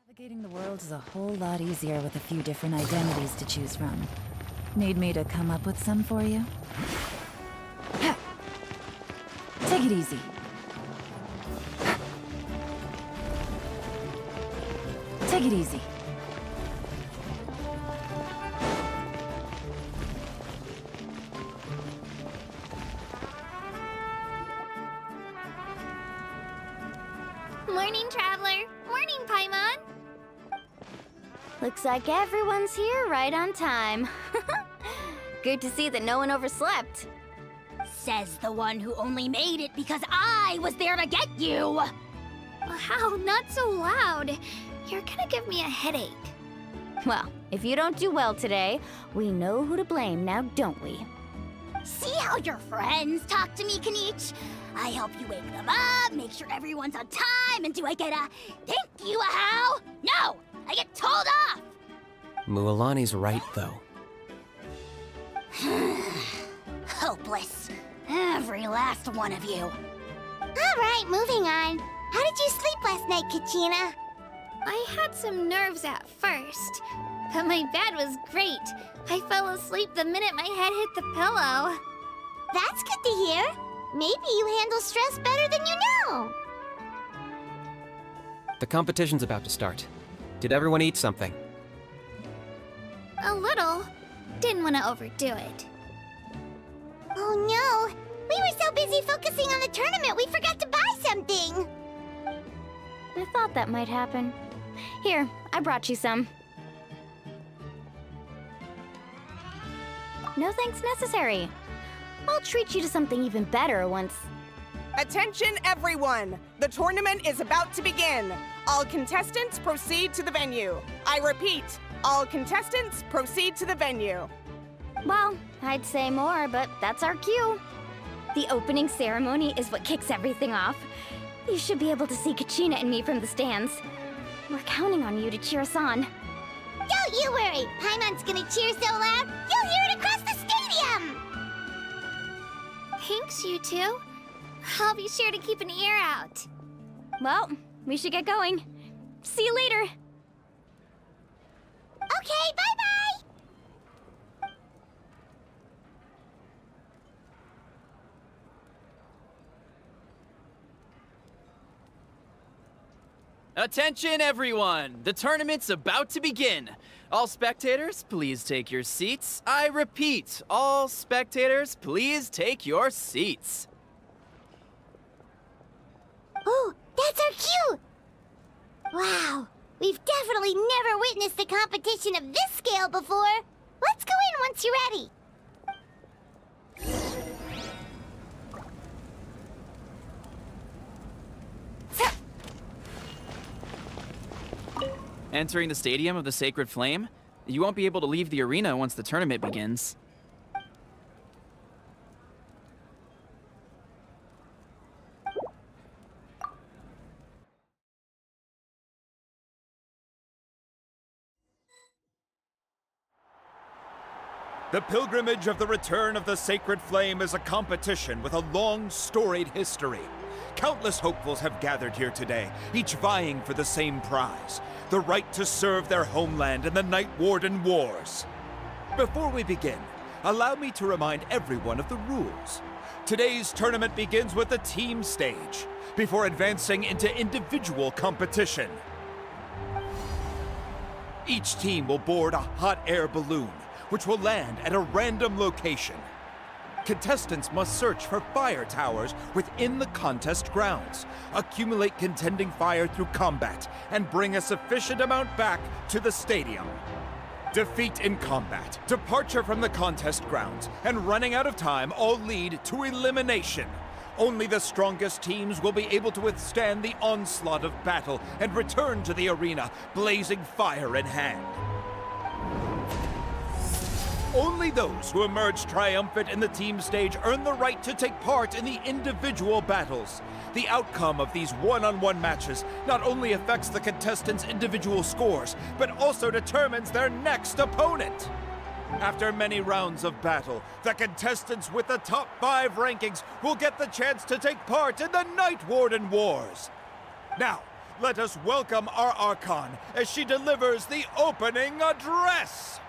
Navigating the world is a whole lot easier with a few different identities to choose from. Need me to come up with some for you? Take it easy. Take it easy. Morning, Traveler. Morning, Paimon. Looks like everyone's here right on time. Good to see that no one overslept. Says the one who only made it because I was there to get you! Wow, not so loud. You're gonna give me a headache. Well, if you don't do well today, we know who to blame now, don't we? See how your friends talk to me, Kanich? I help you wake them up, make sure everyone's on time, and do I get a thank you, how? No! I get told off! Mualani's right, though. Hopeless. Every last one of you. Alright, moving on. How did you sleep last night, Kachina? I had some nerves at first, but my bed was great. I fell asleep the minute my head hit the pillow. That's good to hear. Maybe you handle stress better than you know. The competition's about to start. Did everyone eat something? A little. Didn't want to overdo it. Oh no! We were so busy focusing on the tournament we forgot to buy something! I thought that might happen. Here, I brought you some. No thanks necessary. I'll treat you to something even better once... Attention, everyone! The tournament is about to begin. All contestants proceed to the venue. I repeat, all contestants proceed to the venue. Well, I'd say more, but that's our cue. The opening ceremony is what kicks everything off. You should be able to see Kachina and me from the stands. We're counting on you to cheer us on. Don't you worry! Paimon's gonna cheer so loud, you'll hear it across the stadium! Thanks, you two. I'll be sure to keep an ear out. Well, we should get going. See you later. Okay, bye-bye! Attention, everyone! The tournament's about to begin. All spectators, please take your seats. I repeat, all spectators, please take your seats. Oh, that's our cue! Wow, we've definitely never witnessed a competition of this scale before. Let's go in once you're ready. Entering the Stadium of the Sacred Flame, you won't be able to leave the arena once the tournament begins. The pilgrimage of the return of the Sacred Flame is a competition with a long, storied history. Countless hopefuls have gathered here today, each vying for the same prize, the right to serve their homeland in the Night Warden Wars. Before we begin, allow me to remind everyone of the rules. Today's tournament begins with the team stage, before advancing into individual competition. Each team will board a hot air balloon, which will land at a random location. Contestants must search for fire towers within the contest grounds, accumulate contending fire through combat, and bring a sufficient amount back to the stadium. Defeat in combat, departure from the contest grounds, and running out of time all lead to elimination. Only the strongest teams will be able to withstand the onslaught of battle and return to the arena, blazing fire in hand. Only those who emerge triumphant in the team stage earn the right to take part in the individual battles. The outcome of these one-on-one matches not only affects the contestants' individual scores, but also determines their next opponent. After many rounds of battle, the contestants with the top 5 rankings will get the chance to take part in the Night Warden Wars. Now, let us welcome our Archon as she delivers the opening address.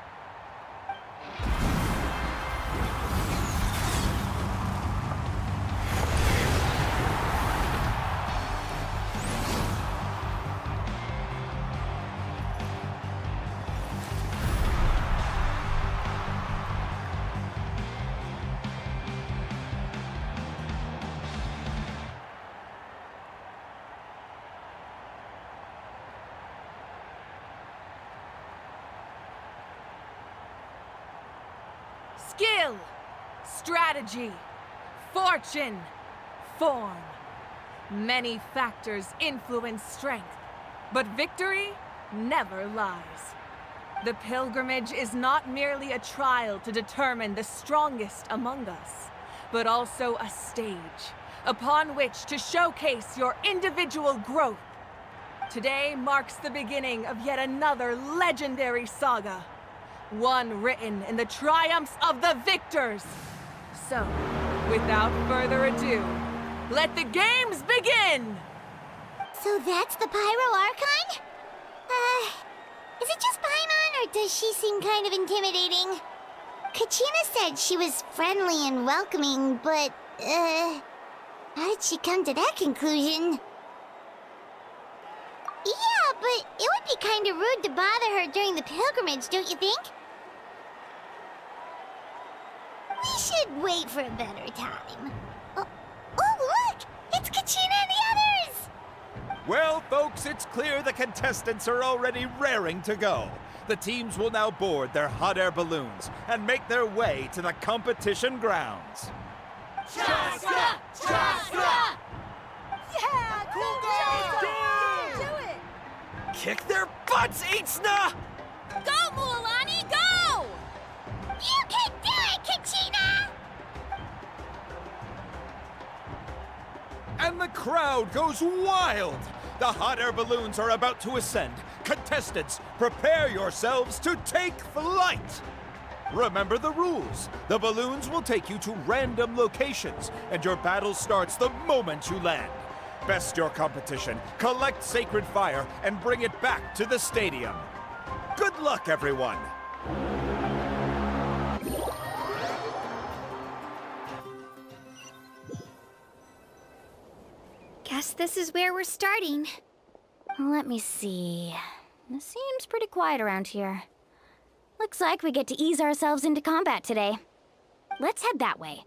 Skill, strategy, fortune, form. Many factors influence strength, but victory never lies. The pilgrimage is not merely a trial to determine the strongest among us, but also a stage upon which to showcase your individual growth. Today marks the beginning of yet another legendary saga. One written in the triumphs of the victors. So, without further ado, let the games begin! So that's the Pyro Archon? Is it just Paimon, or does she seem kind of intimidating? Kachina said she was friendly and welcoming, but, how did she come to that conclusion? Yeah, but it would be kind of rude to bother her during the pilgrimage, don't you think? We should wait for a better time. Oh, look! It's Kachina and the others! Well, folks, it's clear the contestants are already raring to go. The teams will now board their hot air balloons and make their way to the competition grounds. Chaska! Chaska! Yeah, cool job! Do it! Kick their butts, Itzna! Go, Mualani, go! You can do it, Kachina! And the crowd goes wild! The hot air balloons are about to ascend. Contestants, prepare yourselves to take flight! Remember the rules. The balloons will take you to random locations, and your battle starts the moment you land. Best your competition, collect sacred fire, and bring it back to the stadium. Good luck, everyone! Guess this is where we're starting. Let me see. It seems pretty quiet around here. Looks like we get to ease ourselves into combat today. Let's head that way.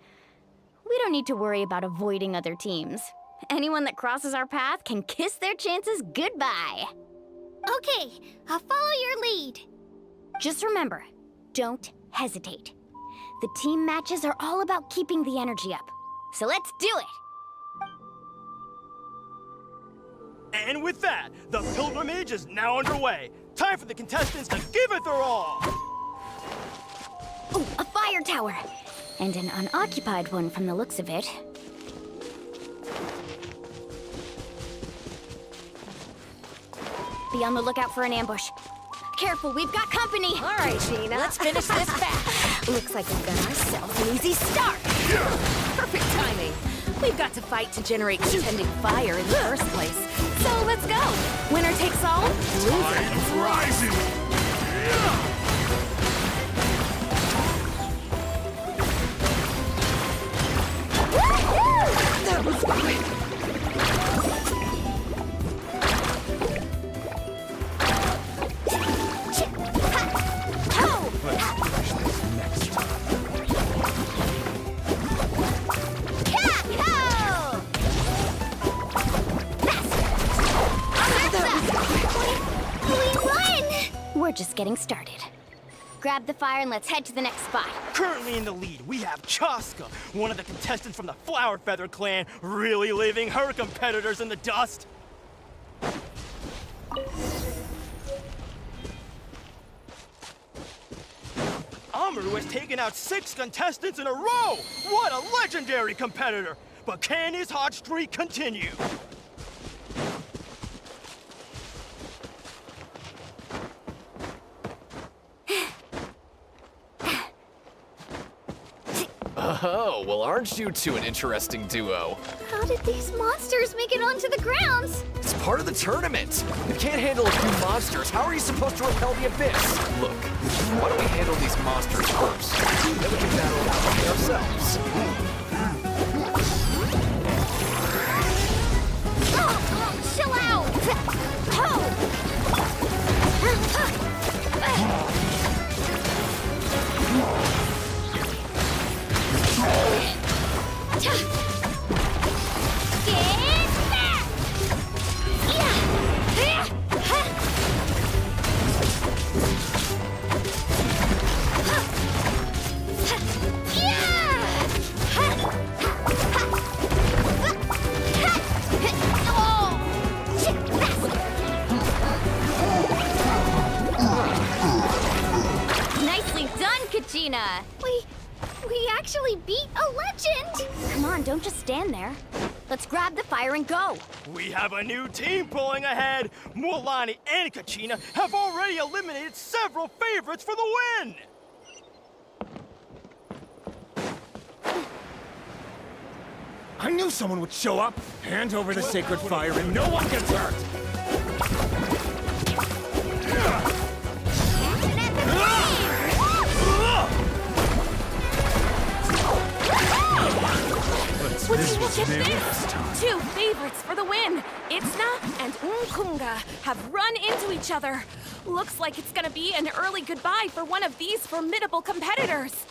We don't need to worry about avoiding other teams. Anyone that crosses our path can kiss their chances goodbye. Okay, I'll follow your lead. Just remember, don't hesitate. The team matches are all about keeping the energy up. So let's do it! And with that, the pilgrimage is now underway. Time for the contestants to give it their all! Oh, a fire tower! And an unoccupied one from the looks of it. Be on the lookout for an ambush. Careful, we've got company! All right, Gina, let's finish this back. Looks like we've got ourselves an easy start. Perfect timing. We've got to fight to generate contending fire in the first place. So let's go. Winner takes all. Loser gets rising. That was great. We're just getting started. grab the fire and let's head to the next spot. Currently in the lead, we have Chaska, one of the contestants from the Flower Feather clan, really leaving her competitors in the dust. Amaru has taken out 6 contestants in a row! What a legendary competitor! But can his hot streak continue? Oh, well, aren't you two an interesting duo? How did these monsters make it onto the grounds? It's part of the tournament. You can't handle a few monsters. How are you supposed to repel the abyss? Look, why don't we handle these monsters first? Then we can battle it out by ourselves. Chill out! Nicely done, Kachina! We actually beat a legend! Come on, don't just stand there. Let's grab the fire and go. We have a new team pulling ahead. Mualani and Kachina have already eliminated several favorites for the win. I knew someone would show up. Hand over the sacred fire and no one gets hurt. Would you look at this? 2 favorites for the win. Itzna and Unkunga have run into each other. Looks like it's gonna be an early goodbye for one of these formidable competitors.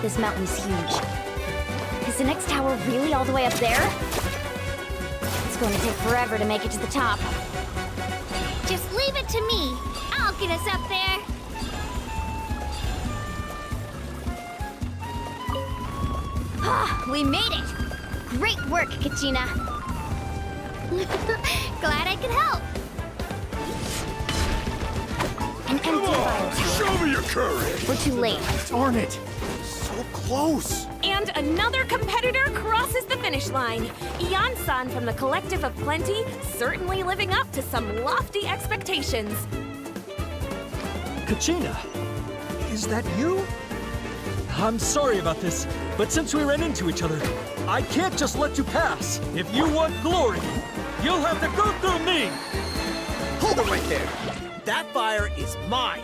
This mountain's huge. Is the next tower really all the way up there? It's going to take forever to make it to the top. Just leave it to me. I'll get us up there. Ah, we made it! Great work, Kachina. Glad I could help. An empty fire tower. Show me your courage. We're too late. Darn it. So close. And another competitor crosses the finish line. Ian-san from the Collective of Plenty, certainly living up to some lofty expectations. Kachina, is that you? I'm sorry about this, but since we ran into each other, I can't just let you pass. If you want glory, you'll have to go through me! Hold it right there! That fire is mine!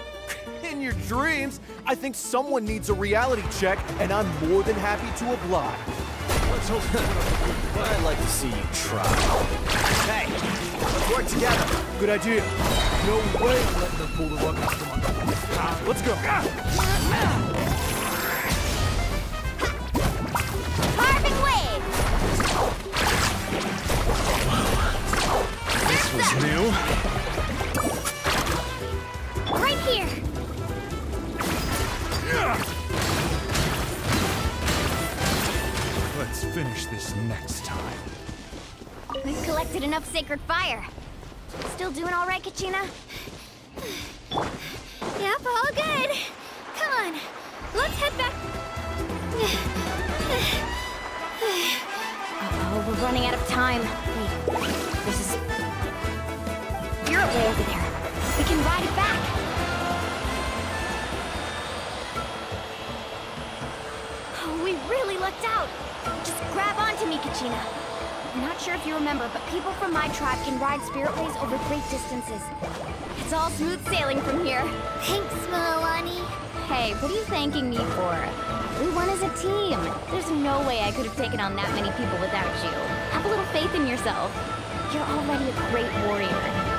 In your dreams, I think someone needs a reality check, and I'm more than happy to oblige. Let's hope I'd like to see you try. Hey, let's work together! Good idea. No way I'm letting them pull the rug out from under me. Let's go. Carving wave! This was new. Right here! Let's finish this next time. We've collected enough sacred fire. Still doing all right, Kachina? Yep, all good. Come on, let's head back. Uh-oh, we're running out of time. Wait, there's a spirit way over there. We can ride it back. Oh, we really lucked out. Just grab onto me, Kachina. I'm not sure if you remember, but people from my tribe can ride spiritways over great distances. It's all smooth sailing from here. Thanks, Mualani. Hey, what are you thanking me for? We won as a team. There's no way I could have taken on that many people without you. Have a little faith in yourself. You're already a great warrior.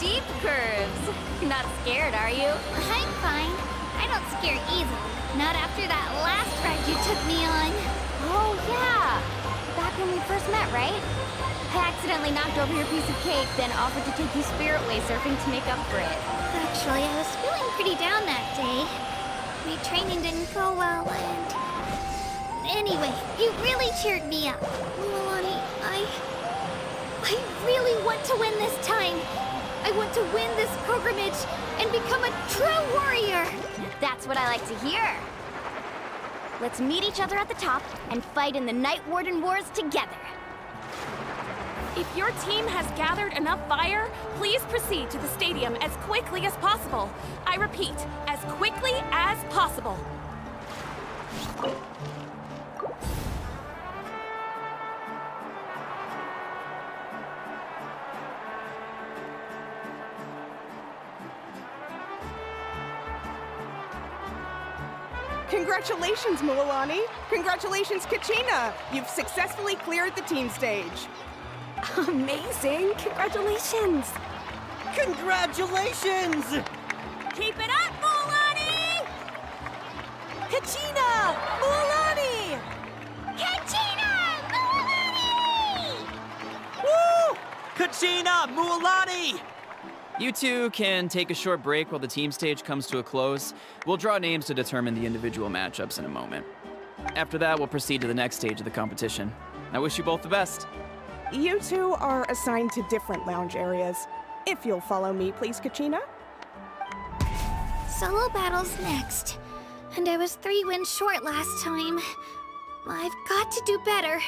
steep curves. You're not scared, are you? I'm fine. I don't scare easily. Not after that last ride you took me on. Oh, yeah. Back when we first met, right? I accidentally knocked over your piece of cake, then offered to take you Spirit Way surfing to make up for it. Actually, I was feeling pretty down that day. My training didn't go well, and... Anyway, you really cheered me up. Milani, I really want to win this time. I want to win this pilgrimage and become a true warrior. That's what I like to hear. Let's meet each other at the top and fight in the Night Warden Wars together. If your team has gathered enough fire, please proceed to the stadium as quickly as possible. I repeat, as quickly as possible. Congratulations, Milani! Congratulations, Kachina! You've successfully cleared the team stage. Amazing! Congratulations! Congratulations! Keep it up, Milani! Kachina! Milani! Kachina! Milani! Woo! Kachina! Mualani! You two can take a short break while the team stage comes to a close. We'll draw names to determine the individual matchups in a moment. After that, we'll proceed to the next stage of the competition. I wish you both the best. You two are assigned to different lounge areas. If you'll follow me, please, Kachina. Solo battle's next. And I was 3 wins short last time. I've got to do better.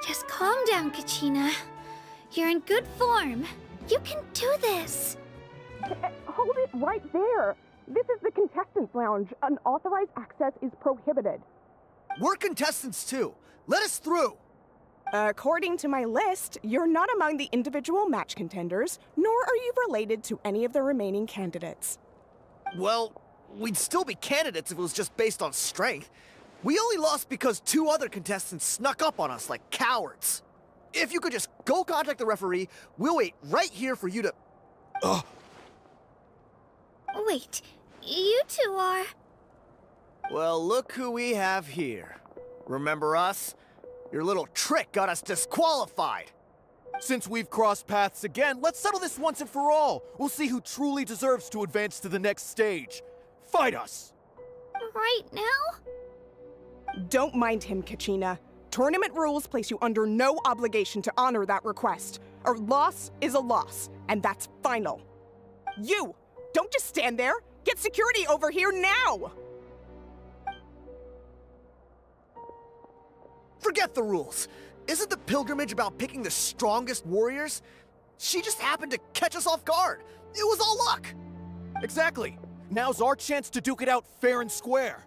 Just calm down, Kachina. You're in good form. You can do this. Hold it right there. This is the contestants' lounge. Unauthorized access is prohibited. We're contestants too. Let us through. According to my list, you're not among the individual match contenders, nor are you related to any of the remaining candidates. Well, we'd still be candidates if it was just based on strength. We only lost because 2 other contestants snuck up on us like cowards. If you could just go contact the referee, we'll wait right here for you to... Wait, you two are... Well, look who we have here. Remember us? Your little trick got us disqualified. Since we've crossed paths again, let's settle this once and for all. We'll see who truly deserves to advance to the next stage. Fight us! Right now? Don't mind him, Kachina. Tournament rules place you under no obligation to honor that request. A loss is a loss, and that's final. You! Don't just stand there! Get security over here now! Forget the rules. Isn't the pilgrimage about picking the strongest warriors? She just happened to catch us off guard. It was all luck. Exactly. Now's our chance to duke it out fair and square.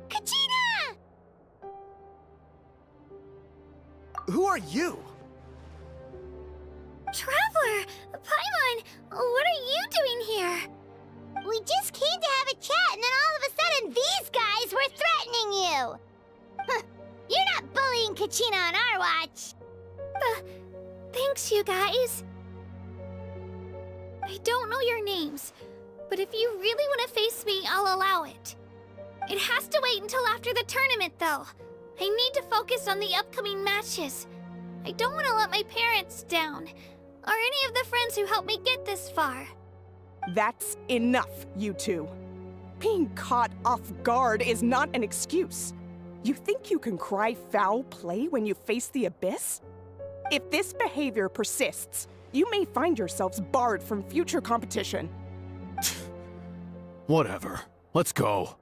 Kachina! Who are you? Traveler! Paimon! What are you doing here? We just came to have a chat, and then all of a sudden, these guys were threatening you! You're not bullying Kachina on our watch! Thanks, you guys. I don't know your names, but if you really want to face me, I'll allow it. It has to wait until after the tournament, though. I need to focus on the upcoming matches. I don't want to let my parents down, or any of the friends who helped me get this far. That's enough, you two. Being caught off guard is not an excuse. You think you can cry foul play when you face the abyss? If this behavior persists, you may find yourselves barred from future competition. Whatever. Let's go.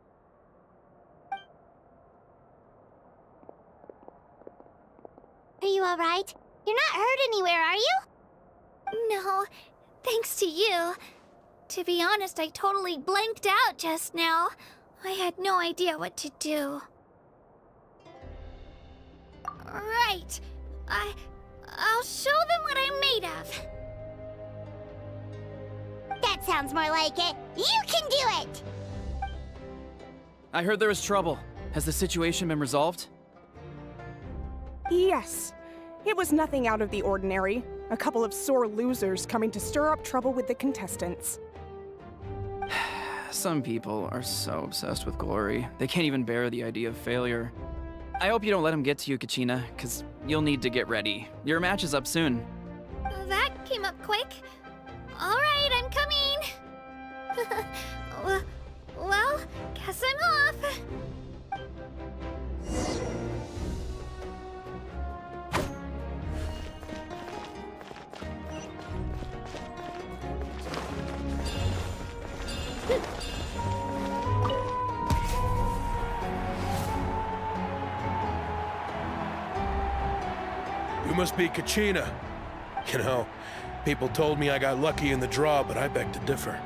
Are you alright? You're not hurt anywhere, are you? No, thanks to you. To be honest, I totally blanked out just now. I had no idea what to do. Right. I'll show them what I'm made of. That sounds more like it. You can do it! I heard there was trouble. Has the situation been resolved? Yes. It was nothing out of the ordinary. A couple of sore losers coming to stir up trouble with the contestants. Some people are so obsessed with glory, they can't even bear the idea of failure. I hope you don't let him get to you, Kachina, because you'll need to get ready. Your match is up soon. That came up quick. All right, I'm coming. Well, guess I'm off. You must be Kachina. You know, people told me I got lucky in the draw, but I beg to differ.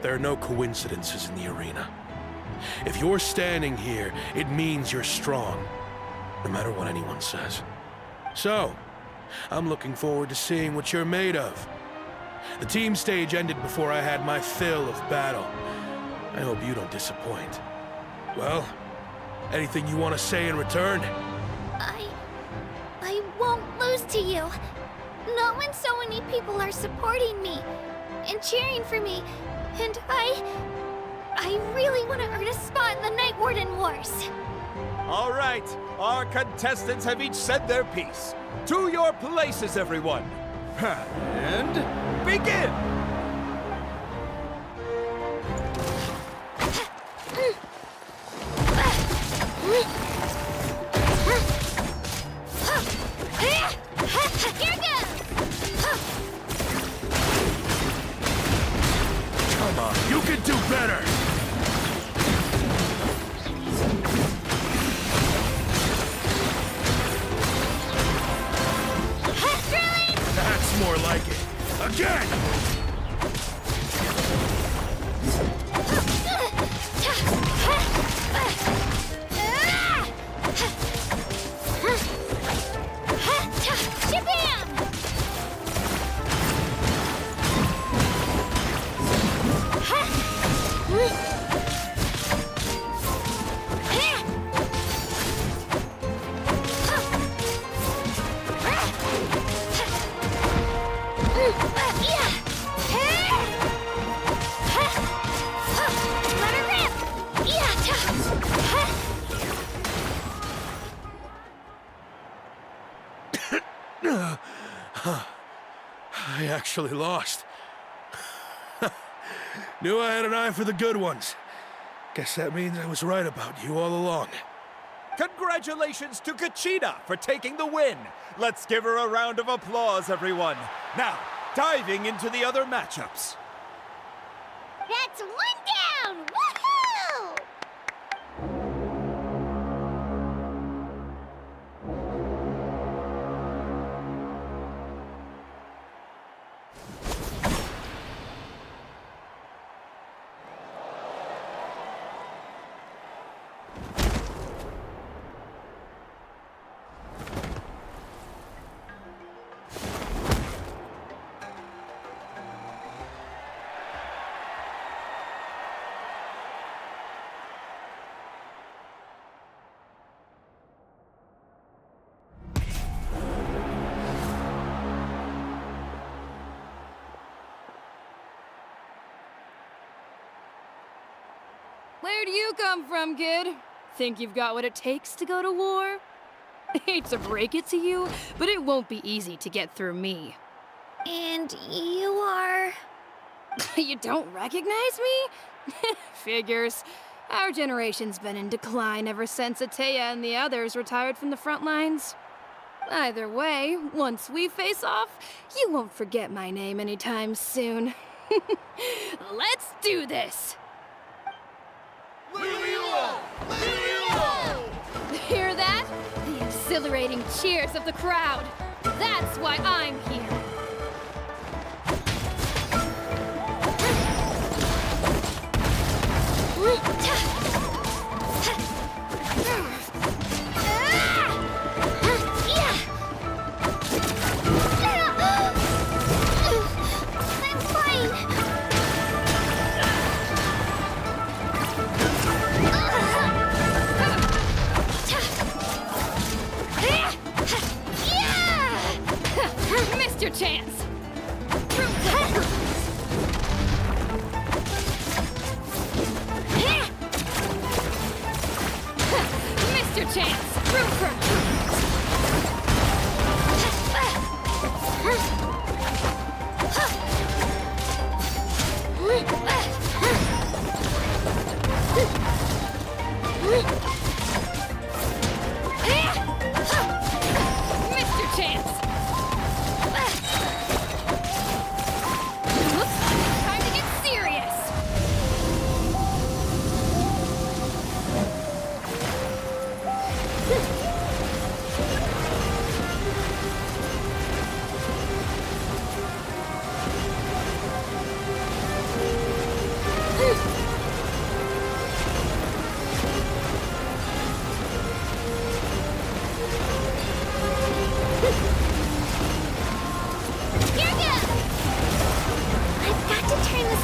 There are no coincidences in the arena. If you're standing here, it means you're strong, no matter what anyone says. So, I'm looking forward to seeing what you're made of. The team stage ended before I had my fill of battle. I hope you don't disappoint. Well, anything you want to say in return? I won't lose to you. Not when so many people are supporting me and cheering for me. And I really want to earn a spot in the Night Warden Wars. All right, our contestants have each said their piece. To your places, everyone. And begin! Here goes! Come on, you can do better! That's more like it. Again! I actually lost. Knew I had an eye for the good ones. Guess that means I was right about you all along. Congratulations to Kachina for taking the win. Let's give her a round of applause, everyone. Now, diving into the other matchups. That's one down! Woohoo! Where do you come from, kid? Think you've got what it takes to go to war? Hate to break it to you, but it won't be easy to get through me. And you are... You don't recognize me? Figures. Our generation's been in decline ever since Ateya and the others retired from the front lines. Either way, once we face off, you won't forget my name anytime soon. Let's do this! Hear that? The exhilarating cheers of the crowd. That's why I'm here. I'm fine. Yeah!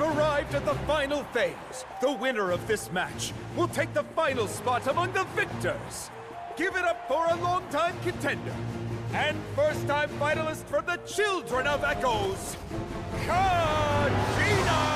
We've arrived at the final phase. The winner of this match will take the final spot among the victors. Give it up for a longtime contender and first-time finalist from the Children of Echoes, Kachina!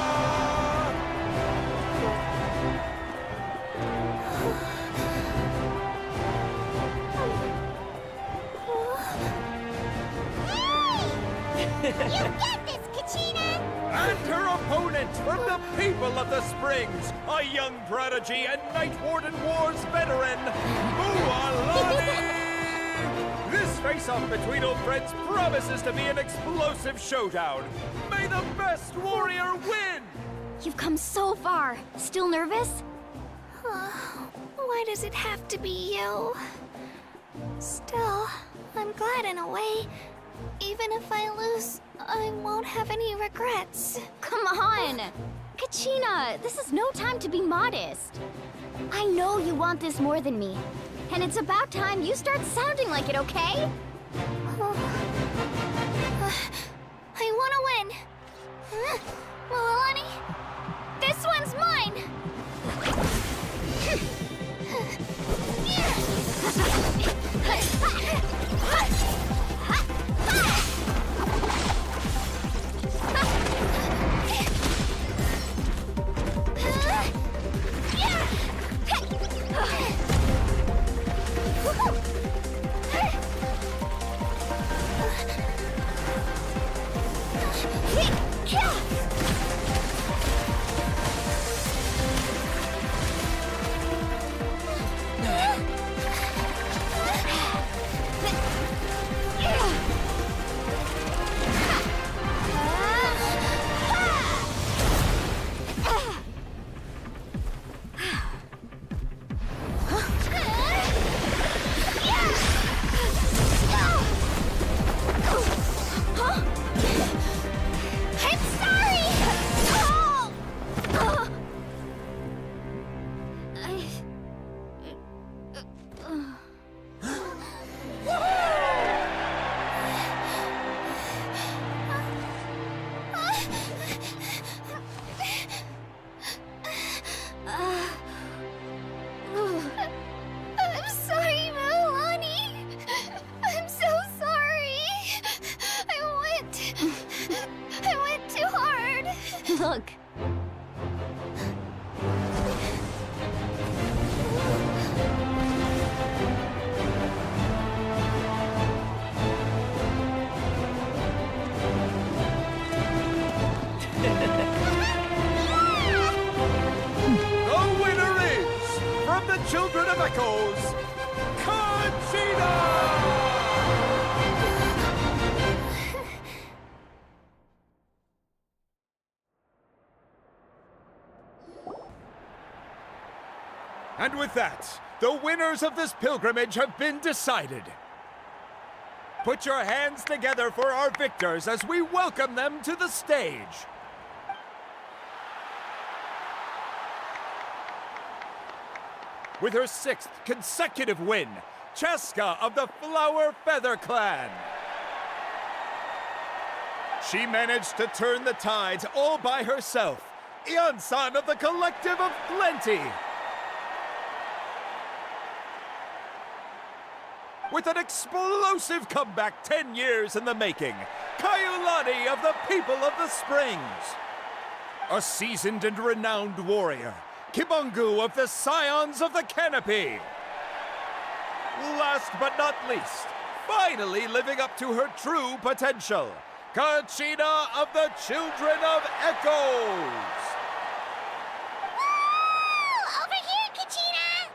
You get this, Kachina! And her opponent from the people of the Springs, a young prodigy and Night Warden Wars veteran, Mualani! This face-off between old friends promises to be an explosive showdown. May the best warrior win! You've come so far. Still nervous? Why does it have to be you? Still, I'm glad in a way. Even if I lose, I won't have any regrets. Come on! Kachina, this is no time to be modest. I know you want this more than me. And it's about time you start sounding like it, okay? I want to win. Mualani, this one's mine. Look. The winner is, from the Children of Echoes, Kachina! And with that, the winners of this pilgrimage have been decided. Put your hands together for our victors as we welcome them to the stage. With her 6th consecutive win, Cheska of the Flower Feather Clan. She managed to turn the tides all by herself. Ian-san of the Collective of Plenty. With an explosive comeback 10 years in the making, Kayulani of the People of the Springs. A seasoned and renowned warrior, Kibangu of the Scions of the Canopy. Last but not least, finally living up to her true potential, Kachina of the Children of Echoes. Over here, Kachina!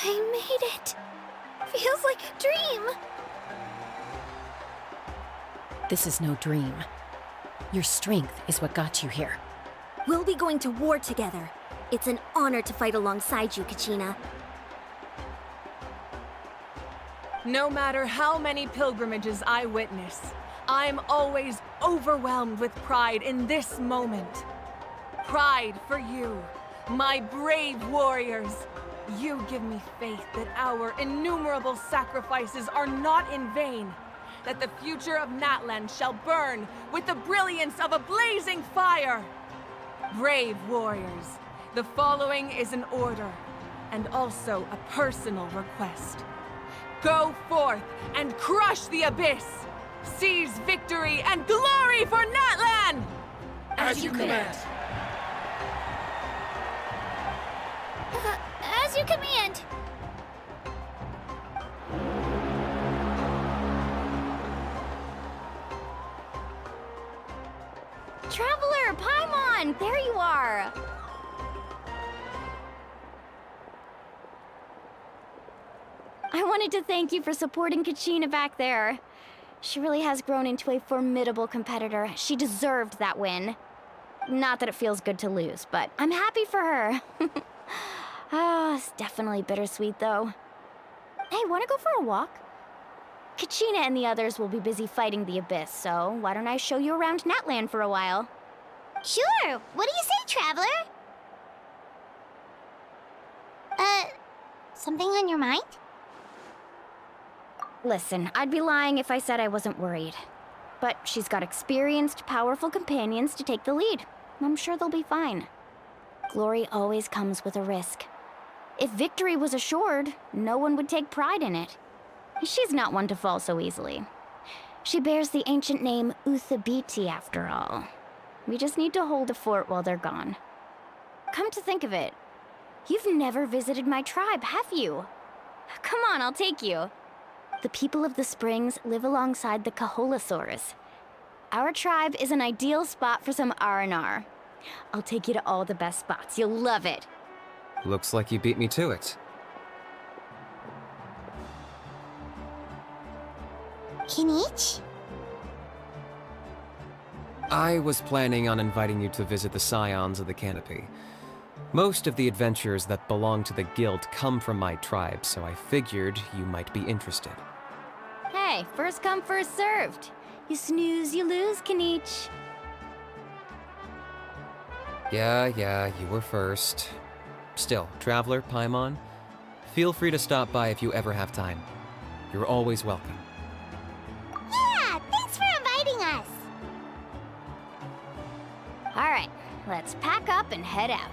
I made it. Feels like a dream. This is no dream. Your strength is what got you here. We'll be going to war together. It's an honor to fight alongside you, Kachina. No matter how many pilgrimages I witness, I'm always overwhelmed with pride in this moment. Pride for you, my brave warriors. You give me faith that our innumerable sacrifices are not in vain, that the future of Natlan shall burn with the brilliance of a blazing fire. Brave warriors, the following is an order, and also a personal request. Go forth and crush the abyss! Seize victory and glory for Natlan! As you command. As you command. Traveler, Paimon, there you are! I wanted to thank you for supporting Kachina back there. She really has grown into a formidable competitor. She deserved that win. Not that it feels good to lose, but I'm happy for her. It's definitely bittersweet, though. Hey, wanna go for a walk? Kachina and the others will be busy fighting the Abyss, so why don't I show you around Natlan for a while? Sure. What do you say, Traveler? Something on your mind? Listen, I'd be lying if I said I wasn't worried. But she's got experienced, powerful companions to take the lead. I'm sure they'll be fine. Glory always comes with a risk. If victory was assured, no one would take pride in it. She's not one to fall so easily. She bears the ancient name Uthabiti, after all. We just need to hold the fort while they're gone. Come to think of it, you've never visited my tribe, have you? Come on, I'll take you. The people of the Springs live alongside the Kaholasaurus. Our tribe is an ideal spot for some R&R. I'll take you to all the best spots. You'll love it. Looks like you beat me to it. Kinich? I was planning on inviting you to visit the Scions of the Canopy. Most of the adventurers that belong to the guild come from my tribe, so I figured you might be interested. Hey, first come, first served. You snooze, you lose, Kinich. Yeah, you were first. Still, Traveler, Paimon, feel free to stop by if you ever have time. You're always welcome. Yeah, thanks for inviting us. All right, let's pack up and head out.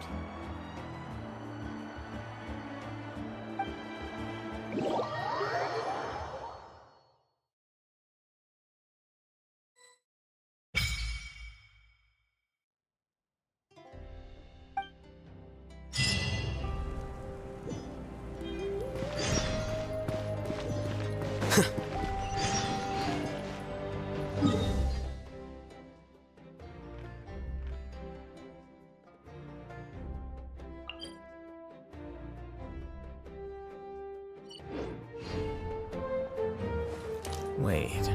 Wait.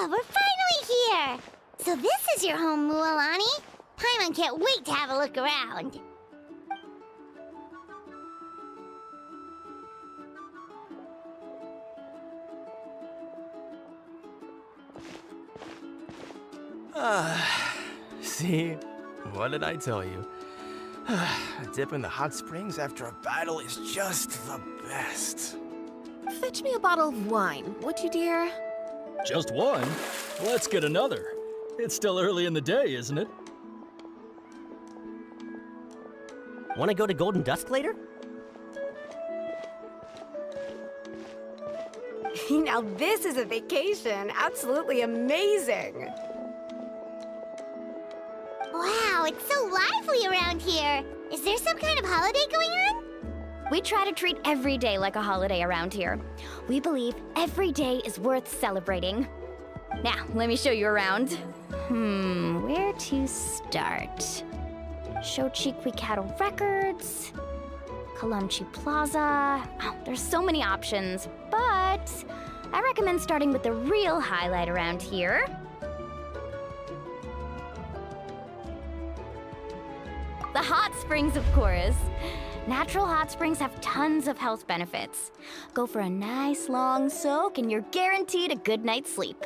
We're finally here! So this is your home, Mualani? Paimon can't wait to have a look around. See? What did I tell you? A dip in the hot springs after a battle is just the best. Fetch me a bottle of wine, would you, dear? Just one? Let's get another. It's still early in the day, isn't it? Want to go to Golden Dusk later? Now this is a vacation. Absolutely amazing. Wow, it's so lively around here. Is there some kind of holiday going on? We try to treat every day like a holiday around here. We believe every day is worth celebrating. Now, let me show you around. Where to start? Shochiqui Cattle Records, Kalamchi Plaza. Oh, there's so many options, but I recommend starting with the real highlight around here. The hot springs, of course. Natural hot springs have tons of health benefits. Go for a nice long soak and you're guaranteed a good night's sleep.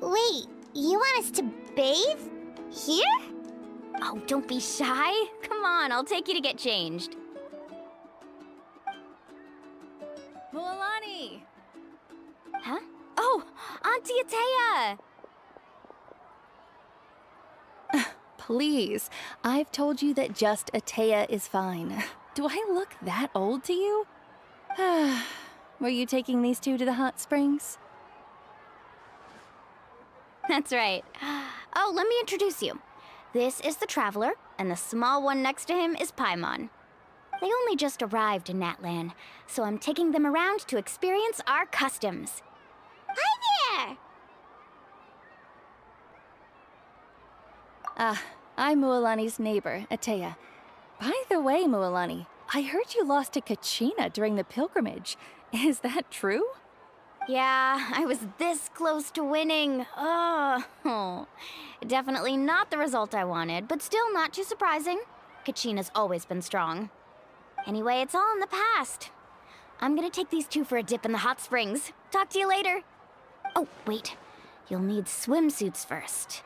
Wait, you want us to bathe? Here? Oh, don't be shy. Come on, I'll take you to get changed. Mualani! Huh? Oh, Auntie Atea! Please, I've told you that just Atea is fine. Do I look that old to you? Were you taking these two to the hot springs? That's right. Oh, let me introduce you. This is the Traveler, and the small one next to him is Paimon. They only just arrived in Natlan, so I'm taking them around to experience our customs. Hi there! I'm Mualani's neighbor, Atea. By the way, Mualani, I heard you lost to Kachina during the pilgrimage. Is that true? Yeah, I was this close to winning. Oh, definitely not the result I wanted, but still not too surprising. Kachina's always been strong. Anyway, it's all in the past. I'm gonna take these two for a dip in the hot springs. Talk to you later. Oh, wait. You'll need swimsuits first.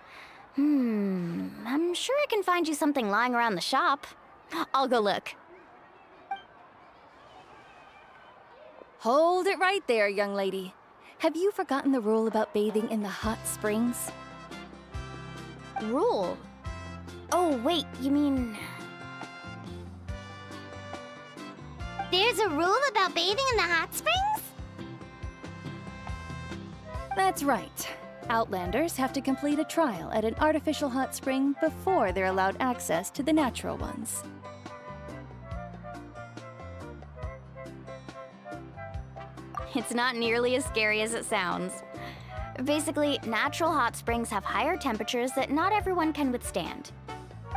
I'm sure I can find you something lying around the shop. I'll go look. Hold it right there, young lady. Have you forgotten the rule about bathing in the hot springs? Rule? Oh, wait, you mean... There's a rule about bathing in the hot springs? That's right. Outlanders have to complete a trial at an artificial hot spring before they're allowed access to the natural ones. It's not nearly as scary as it sounds. Basically, natural hot springs have higher temperatures that not everyone can withstand.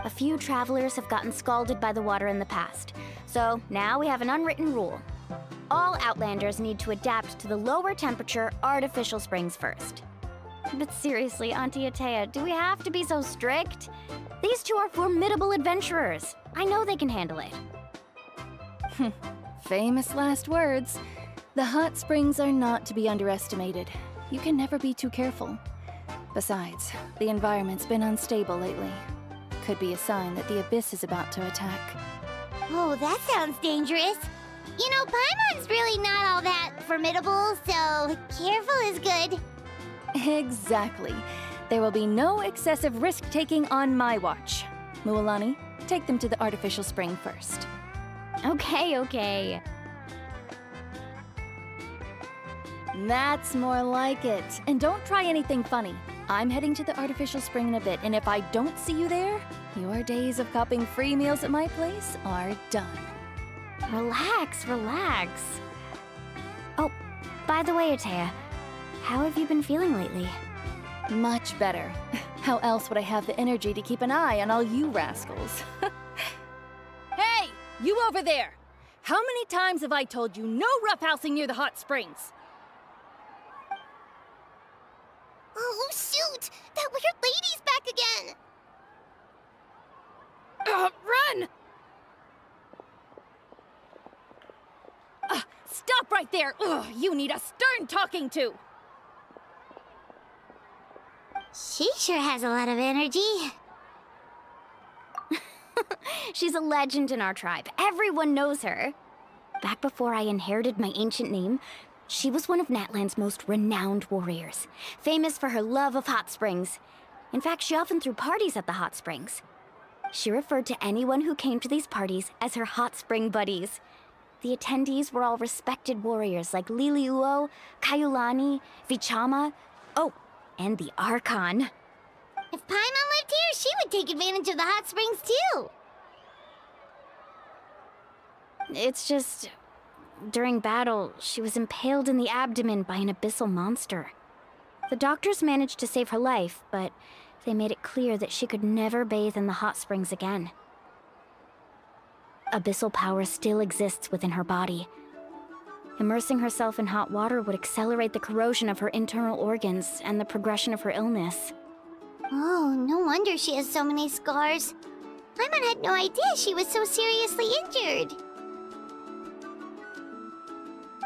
A few travelers have gotten scalded by the water in the past, so now we have an unwritten rule. All Outlanders need to adapt to the lower temperature artificial springs first. But seriously, Auntie Atea, do we have to be so strict? These two are formidable adventurers. I know they can handle it. Famous last words. The hot springs are not to be underestimated. You can never be too careful. Besides, the environment's been unstable lately. Could be a sign that the Abyss is about to attack. Oh, that sounds dangerous. You know, Paimon's really not all that formidable, so careful is good. Exactly. There will be no excessive risk-taking on my watch. Mualani, take them to the artificial spring first. Okay. That's more like it. And don't try anything funny. I'm heading to the artificial spring in a bit, and if I don't see you there, your days of copping free meals at my place are done. Relax. Oh, by the way, Atea, how have you been feeling lately? Much better. How else would I have the energy to keep an eye on all you rascals? Hey, you over there! How many times have I told you no roughhousing near the hot springs? Oh, shoot! That weird lady's back again! Run! Stop right there! Ugh, you need a stern talking to! She sure has a lot of energy. She's a legend in our tribe. Everyone knows her. Back before I inherited my ancient name, she was one of Natlan's most renowned warriors, famous for her love of hot springs. In fact, she often threw parties at the hot springs. She referred to anyone who came to these parties as her hot spring buddies. The attendees were all respected warriors like Liliuo, Kaiulani, Vichama, and the Archon. If Paimon lived here, she would take advantage of the hot springs too. It's just... during battle, she was impaled in the abdomen by an abyssal monster. The doctors managed to save her life, but they made it clear that she could never bathe in the hot springs again. Abyssal power still exists within her body. Immersing herself in hot water would accelerate the corrosion of her internal organs and the progression of her illness. Oh, no wonder she has so many scars. Paimon had no idea she was so seriously injured.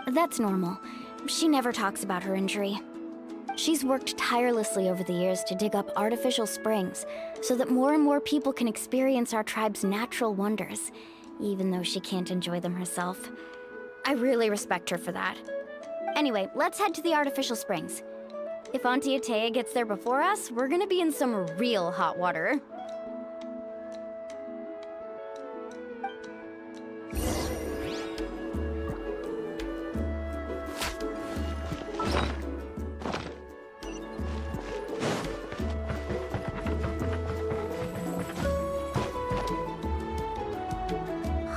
That's normal. She never talks about her injury. She's worked tirelessly over the years to dig up artificial springs so that more and more people can experience our tribe's natural wonders, even though she can't enjoy them herself. I really respect her for that. Anyway, let's head to the artificial springs. If Auntie Atea gets there before us, we're gonna be in some real hot water.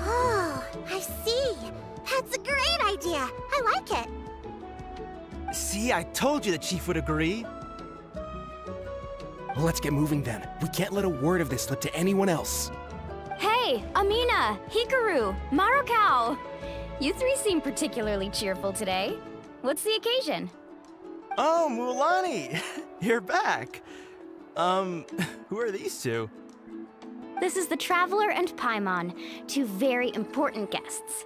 Oh, I see. That's a great idea. I like it. See, I told you the chief would agree. Well, let's get moving then. We can't let a word of this slip to anyone else. Hey, Amina, Hikaru, Marukao! You three seem particularly cheerful today. What's the occasion? Oh, Mulani! You're back. Who are these two? This is the Traveler and Paimon, two very important guests.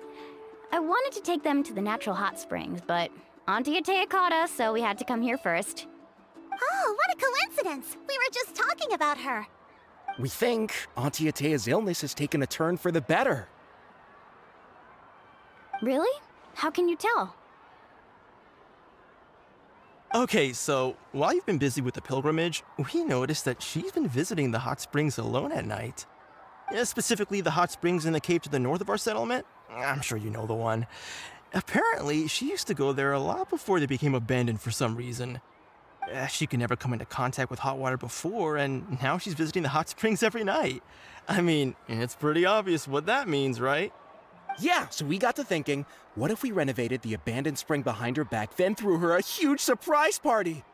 I wanted to take them to the natural hot springs, but Auntie Atea caught us, so we had to come here first. Oh, what a coincidence! We were just talking about her. We think Auntie Atea's illness has taken a turn for the better. Really? How can you tell? Okay, so while you've been busy with the pilgrimage, we noticed that she's been visiting the hot springs alone at night. Yeah, specifically the hot springs in the cave to the north of our settlement. I'm sure you know the one. Apparently, she used to go there a lot before they became abandoned for some reason. She could never come into contact with hot water before, and now she's visiting the hot springs every night. I mean, it's pretty obvious what that means, right? Yeah, so we got to thinking, what if we renovated the abandoned spring behind her back, then threw her a huge surprise party?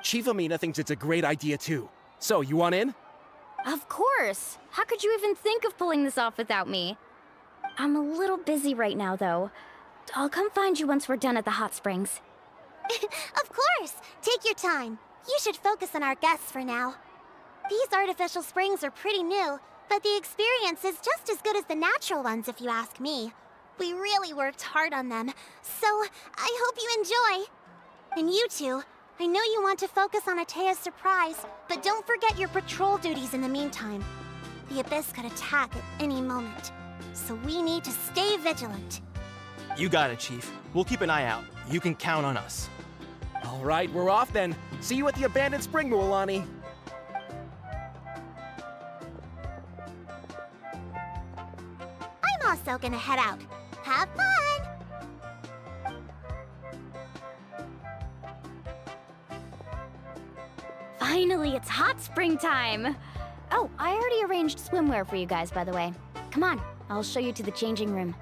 Chief Amina thinks it's a great idea too. So, you want in? Of course! How could you even think of pulling this off without me? I'm a little busy right now, though. I'll come find you once we're done at the hot springs. Of course! Take your time. You should focus on our guests for now. These artificial springs are pretty new, but the experience is just as good as the natural ones if you ask me. We really worked hard on them, so I hope you enjoy. And you two, I know you want to focus on Atea's surprise, but don't forget your patrol duties in the meantime. The Abyss could attack at any moment, so we need to stay vigilant. You got it, Chief. We'll keep an eye out. You can count on us. All right, we're off then. See you at the abandoned spring, Mualani. I'm also gonna head out. Have fun! Finally, it's hot spring time! Oh, I already arranged swimwear for you guys, by the way. Come on, I'll show you to the changing room.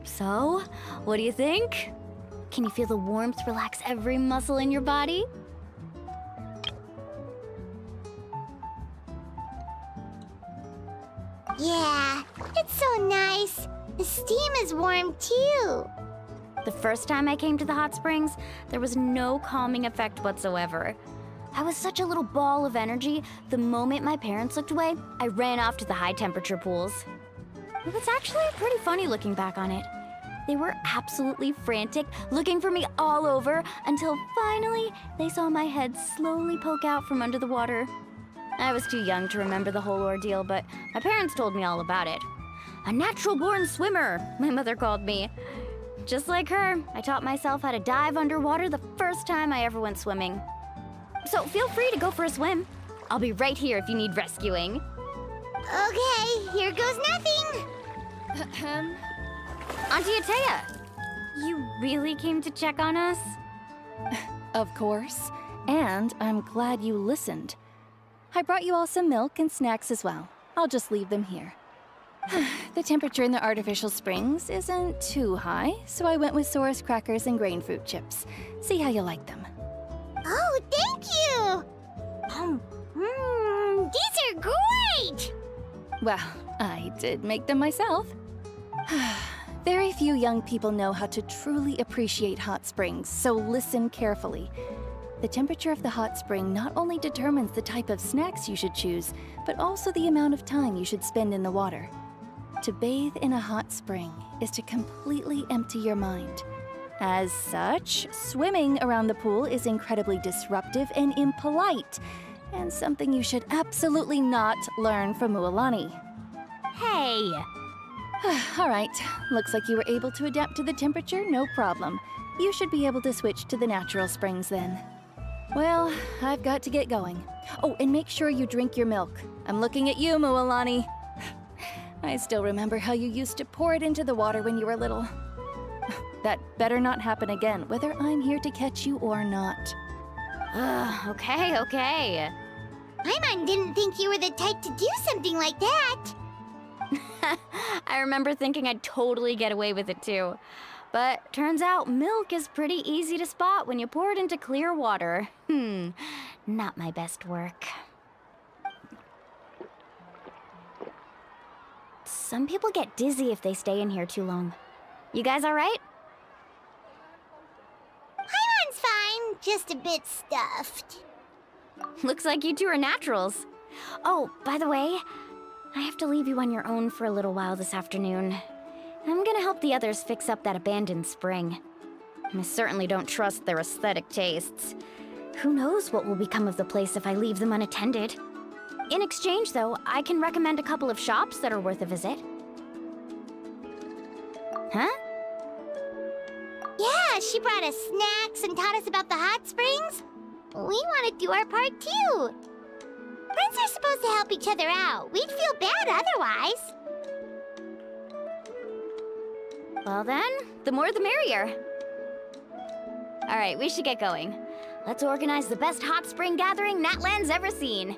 So, what do you think? Can you feel the warmth relax every muscle in your body? Yeah, it's so nice. The steam is warm too. The first time I came to the hot springs, there was no calming effect whatsoever. I was such a little ball of energy, the moment my parents looked away, I ran off to the high temperature pools. It was actually pretty funny looking back on it. They were absolutely frantic, looking for me all over, until finally they saw my head slowly poke out from under the water. I was too young to remember the whole ordeal, but my parents told me all about it. A natural-born swimmer, my mother called me. Just like her, I taught myself how to dive underwater the first time I ever went swimming. So feel free to go for a swim. I'll be right here if you need rescuing. Okay, here goes nothing. Auntie Atea, you really came to check on us? Of course. And I'm glad you listened. I brought you all some milk and snacks as well. I'll just leave them here. The temperature in the artificial springs isn't too high, so I went with Saurus crackers and grain fruit chips. See how you like them. Oh, thank you! These are great! Well, I did make them myself. Very few young people know how to truly appreciate hot springs, so listen carefully. The temperature of the hot spring not only determines the type of snacks you should choose, but also the amount of time you should spend in the water. To bathe in a hot spring is to completely empty your mind. As such, swimming around the pool is incredibly disruptive and impolite, and something you should absolutely not learn from Mualani. Hey! All right, looks like you were able to adapt to the temperature, no problem. You should be able to switch to the natural springs then. Well, I've got to get going. Oh, and make sure you drink your milk. I'm looking at you, Mualani. I still remember how you used to pour it into the water when you were little. That better not happen again, whether I'm here to catch you or not. Okay. Paimon didn't think you were the type to do something like that. I remember thinking I'd totally get away with it too. But turns out milk is pretty easy to spot when you pour it into clear water. Not my best work. Some people get dizzy if they stay in here too long. You guys all right? Paimon's fine, just a bit stuffed. Looks like you two are naturals. Oh, by the way, I have to leave you on your own for a little while this afternoon. I'm gonna help the others fix up that abandoned spring. I certainly don't trust their aesthetic tastes. Who knows what will become of the place if I leave them unattended. In exchange, though, I can recommend a couple of shops that are worth a visit. Huh? Yeah, she brought us snacks and taught us about the hot springs. We want to do our part too. Friends are supposed to help each other out. We'd feel bad otherwise. Well then, the more the merrier. All right, we should get going. Let's organize the best hot spring gathering Natlan's ever seen.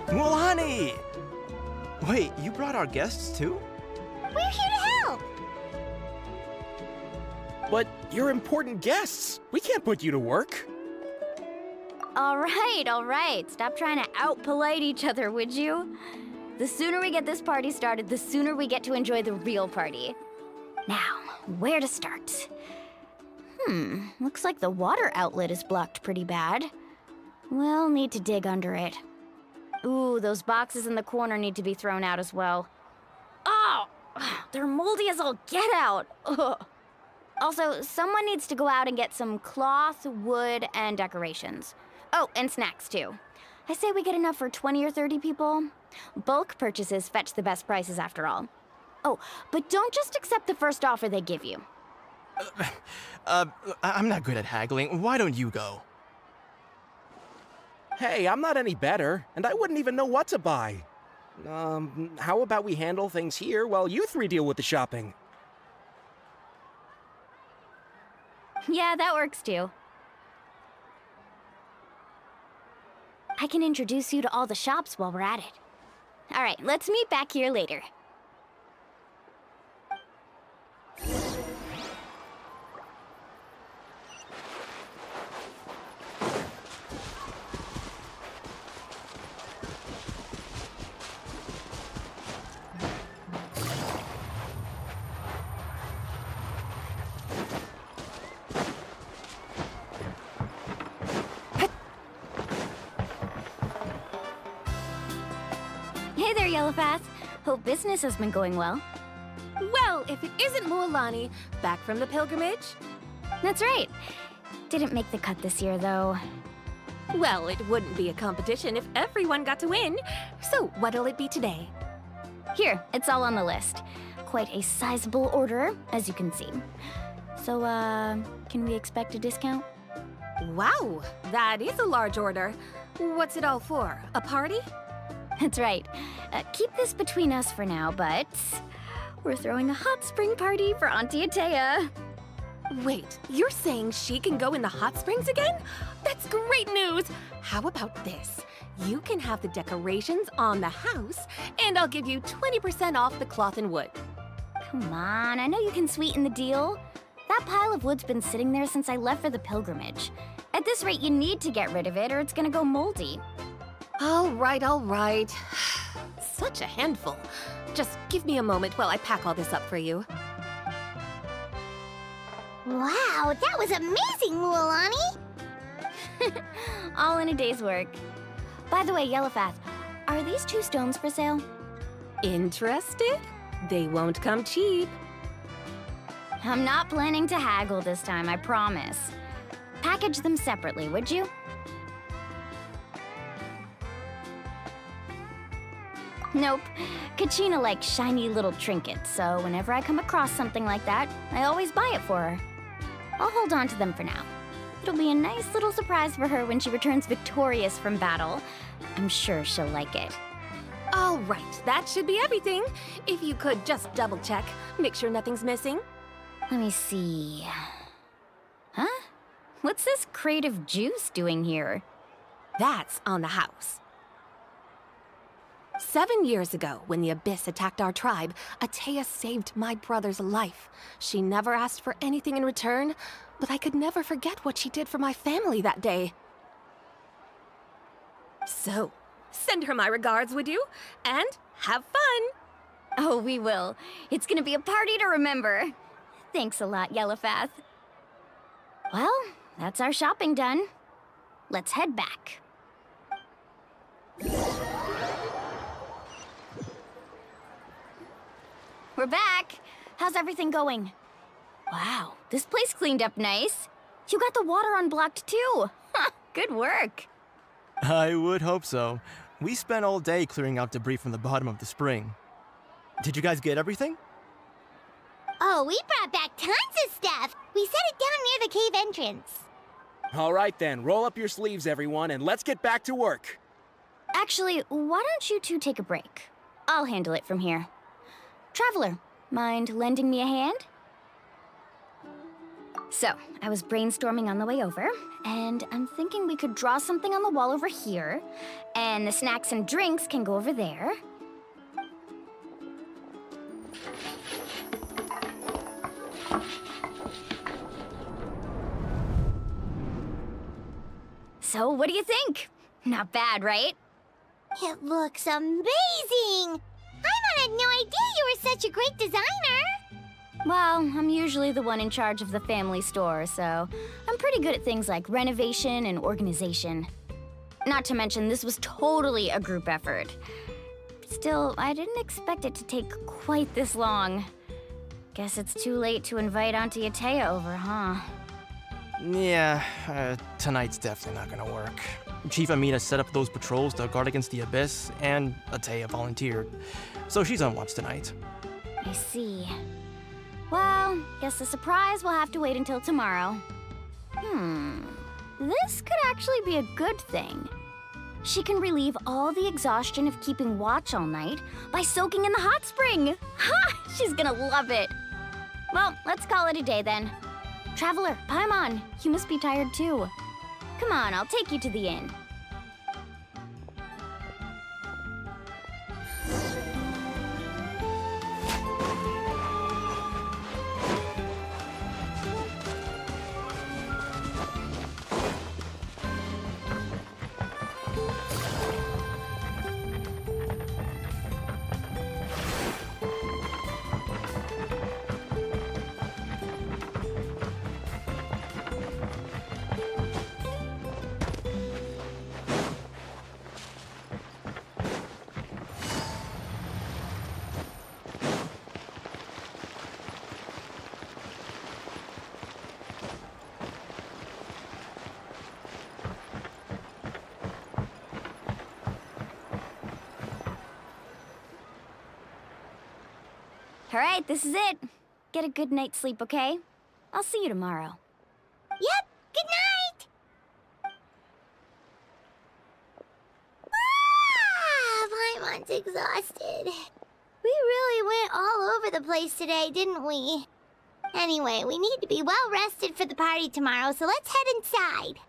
Mualani! Wait, you brought our guests too? We're here to help. But you're important guests. We can't put you to work. All right. Stop trying to out-polite each other, would you? The sooner we get this party started, the sooner we get to enjoy the real party. Now, where to start? Looks like the water outlet is blocked pretty bad. We'll need to dig under it. Ooh, those boxes in the corner need to be thrown out as well. Oh! They're moldy as all get out! Ugh. Also, someone needs to go out and get some cloth, wood, and decorations. Oh, and snacks too. I say we get enough for 20 or 30 people. Bulk purchases fetch the best prices after all. Oh, but don't just accept the first offer they give you. I'm not good at haggling. Why don't you go? Hey, I'm not any better, and I wouldn't even know what to buy. How about we handle things here while you three deal with the shopping? Yeah, that works too. I can introduce you to all the shops while we're at it. All right, let's meet back here later. Hey there, Yellowpath. Hope business has been going well. Well, if it isn't Mualani, back from the pilgrimage. That's right. Didn't make the cut this year, though. Well, it wouldn't be a competition if everyone got to win. So, what'll it be today? Here, it's all on the list. Quite a sizable order, as you can see. So, can we expect a discount? Wow, that is a large order. What's it all for? A party? That's right. Keep this between us for now, but we're throwing a hot spring party for Auntie Atea. Wait, you're saying she can go in the hot springs again? That's great news! How about this? You can have the decorations on the house, and I'll give you 20% off the cloth and wood. Come on, I know you can sweeten the deal. That pile of wood's been sitting there since I left for the pilgrimage. At this rate, you need to get rid of it or it's gonna go moldy. All right. Such a handful. Just give me a moment while I pack all this up for you. Wow, that was amazing, Mualani! All in a day's work. By the way, Yellowfath, are these 2 stones for sale? Interested? They won't come cheap. I'm not planning to haggle this time, I promise. Package them separately, would you? Nope. Kachina likes shiny little trinkets, so whenever I come across something like that, I always buy it for her. I'll hold on to them for now. It'll be a nice little surprise for her when she returns victorious from battle. I'm sure she'll like it. All right, that should be everything. If you could just double check, make sure nothing's missing. Let me see. Huh? What's this crate of juice doing here? That's on the house. 7 years ago, when the Abyss attacked our tribe, Atea saved my brother's life. She never asked for anything in return, but I could never forget what she did for my family that day. So, send her my regards, would you? And have fun! Oh, we will. It's gonna be a party to remember. Thanks a lot, Yellowfath. Well, that's our shopping done. Let's head back. We're back. How's everything going? Wow, this place cleaned up nice. You got the water unblocked too. Good work. I would hope so. We spent all day clearing out debris from the bottom of the spring. Did you guys get everything? Oh, we brought back tons of stuff! We set it down near the cave entrance. All right then, roll up your sleeves, everyone, and let's get back to work. Actually, why don't you two take a break? I'll handle it from here. Traveler, mind lending me a hand? So, I was brainstorming on the way over, and I'm thinking we could draw something on the wall over here, and the snacks and drinks can go over there. So, what do you think? Not bad, right? It looks amazing! I had no idea you were such a great designer! Well, I'm usually the one in charge of the family store, so I'm pretty good at things like renovation and organization. Not to mention, this was totally a group effort. Still, I didn't expect it to take quite this long. Guess it's too late to invite Auntie Atea over, huh? Yeah, tonight's definitely not gonna work. Chief Amina set up those patrols to guard against the Abyss, and Atea volunteered. So she's on watch tonight. I see. Well, guess the surprise will have to wait until tomorrow. This could actually be a good thing. She can relieve all the exhaustion of keeping watch all night by soaking in the hot spring. Ha! She's gonna love it. Well, let's call it a day then. Traveler, Paimon, you must be tired too. Come on, I'll take you to the inn. All right, this is it. Get a good night's sleep, okay? I'll see you tomorrow. Yep, good night! Paimon's exhausted. We really went all over the place today, didn't we? Anyway, we need to be well rested for the party tomorrow, so let's head inside.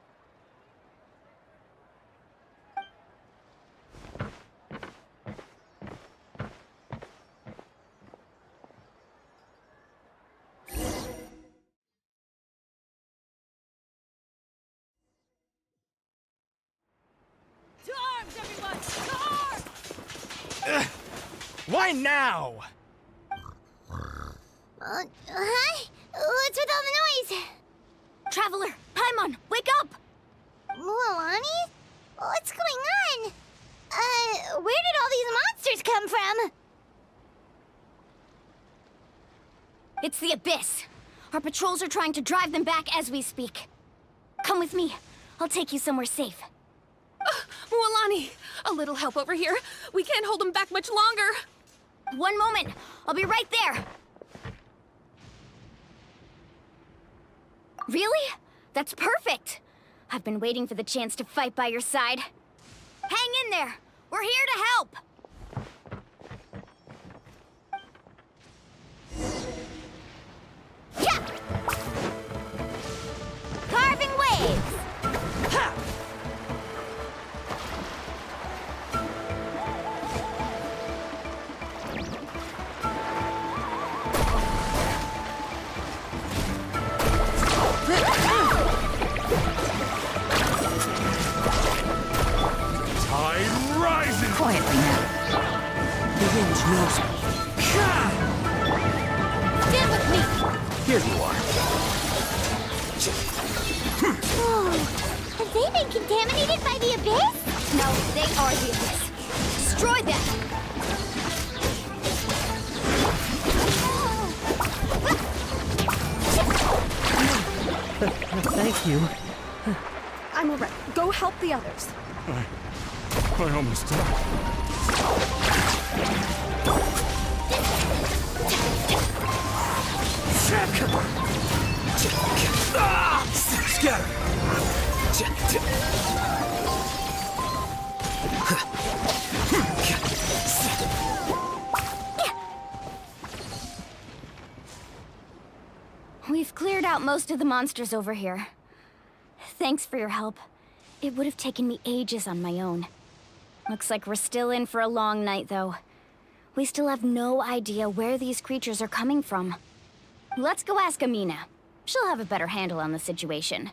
To arms, everyone! To arms! Why now? Huh? What's with all the noise? Traveler, Paimon, wake up! Mualani? What's going on? Where did all these monsters come from? It's the Abyss. Our patrols are trying to drive them back as we speak. Come with me. I'll take you somewhere safe. Mualani, a little help over here. We can't hold them back much longer. One moment. I'll be right there. Really? That's perfect. I've been waiting for the chance to fight by your side. Hang in there. We're here to help. Yeah! Carving waves. Ha! Tide rising! Quietly now. The wind knows me. Stand with me. Here you are. Oh, have they been contaminated by the Abyss? No, they are the Abyss. Destroy them. Thank you. I'm alright. Go help the others. I almost died. Scatter! We've cleared out most of the monsters over here. Thanks for your help. It would have taken me ages on my own. Looks like we're still in for a long night, though. We still have no idea where these creatures are coming from. Let's go ask Amina. She'll have a better handle on the situation.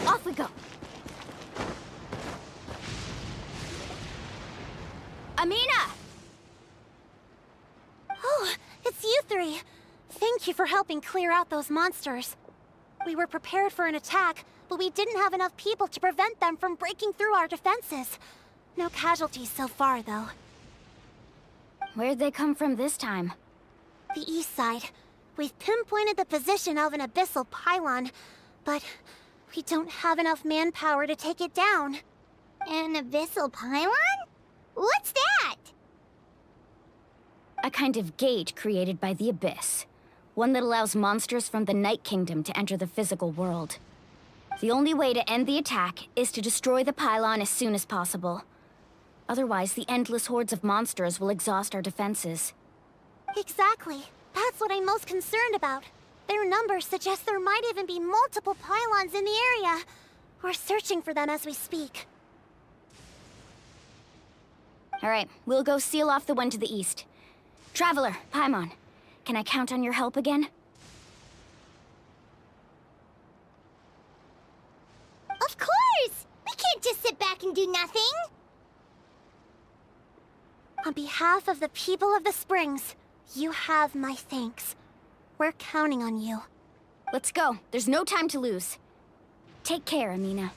Off we go. Amina! Oh, it's you three. Thank you for helping clear out those monsters. We were prepared for an attack, but we didn't have enough people to prevent them from breaking through our defenses. No casualties so far, though. Where'd they come from this time? The east side. We've pinpointed the position of an abyssal pylon, but we don't have enough manpower to take it down. An abyssal pylon? What's that? A kind of gate created by the Abyss. One that allows monsters from the Night Kingdom to enter the physical world. The only way to end the attack is to destroy the pylon as soon as possible. Otherwise, the endless hordes of monsters will exhaust our defenses. Exactly. That's what I'm most concerned about. Their numbers suggest there might even be multiple pylons in the area. We're searching for them as we speak. All right, we'll go seal off the one to the east. Traveler, Paimon, can I count on your help again? Of course! We can't just sit back and do nothing! On behalf of the people of the Springs, you have my thanks. We're counting on you. Let's go. There's no time to lose. Take care, Amina.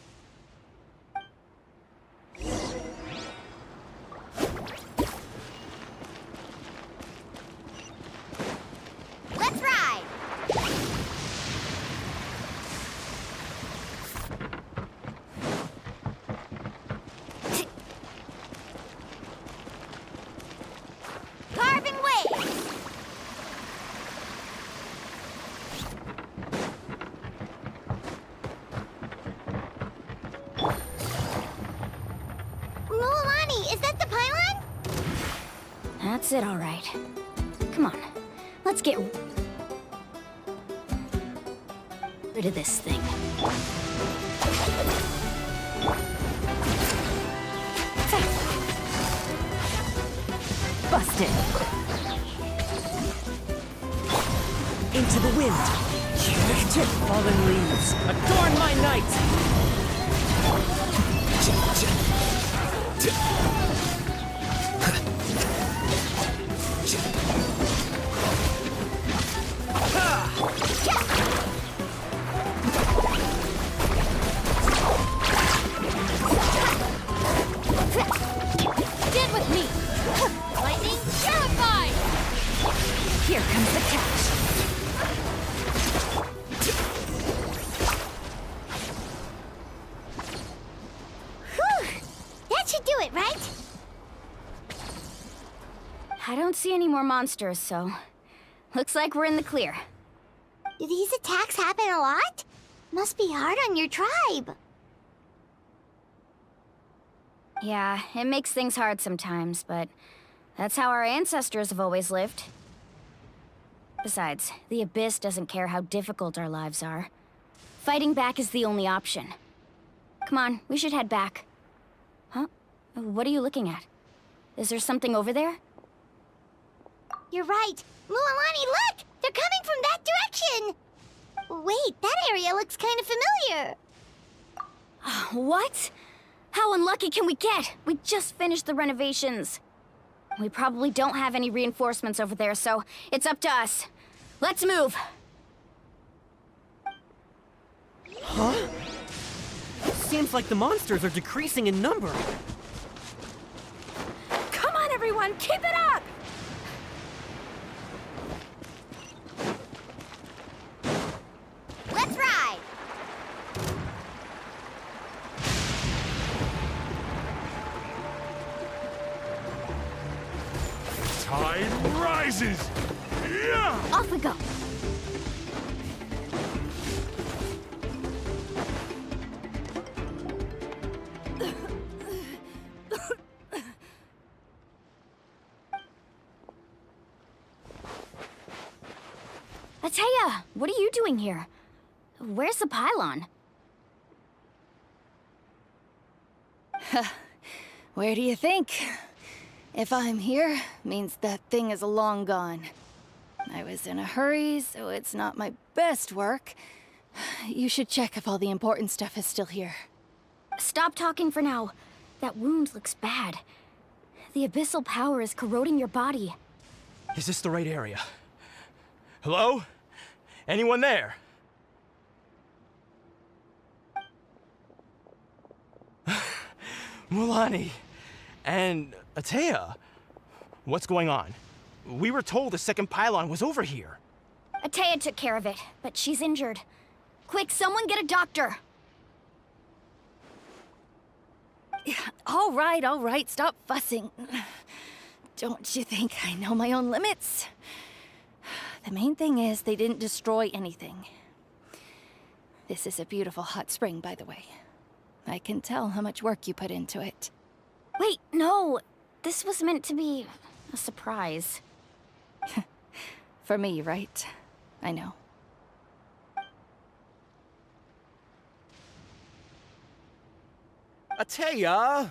That's it, all right. Come on, let's get rid of this thing. Busted! Into the wind! Fallen leaves, adorn my night! Stand with me! Lightning terrified! Here comes the catch. Whew! That should do it, right? I don't see any more monsters, so looks like we're in the clear. Do these attacks happen a lot? Must be hard on your tribe. Yeah, it makes things hard sometimes, but that's how our ancestors have always lived. Besides, the Abyss doesn't care how difficult our lives are. Fighting back is the only option. Come on, we should head back. Huh? What are you looking at? Is there something over there? You're right. Mualani, look! They're coming from that direction! Wait, that area looks kind of familiar. What? How unlucky can we get? We just finished the renovations. We probably don't have any reinforcements over there, so it's up to us. Let's move! Huh? Seems like the monsters are decreasing in number. Come on, everyone, keep it up! Let's ride! Tide rises! Yeah! Off we go! Ateya, what are you doing here? Where's the pylon? Where do you think? If I'm here, means that thing is long gone. I was in a hurry, so it's not my best work. You should check if all the important stuff is still here. Stop talking for now. That wound looks bad. The abyssal power is corroding your body. Is this the right area? Hello? Anyone there? Mualani and Ateya, what's going on? We were told the second pylon was over here. Ateya took care of it, but she's injured. Quick, someone get a doctor! All right, stop fussing. Don't you think I know my own limits? The main thing is they didn't destroy anything. This is a beautiful hot spring, by the way. I can tell how much work you put into it. Wait, no! This was meant to be a surprise. For me, right? I know. Ateya!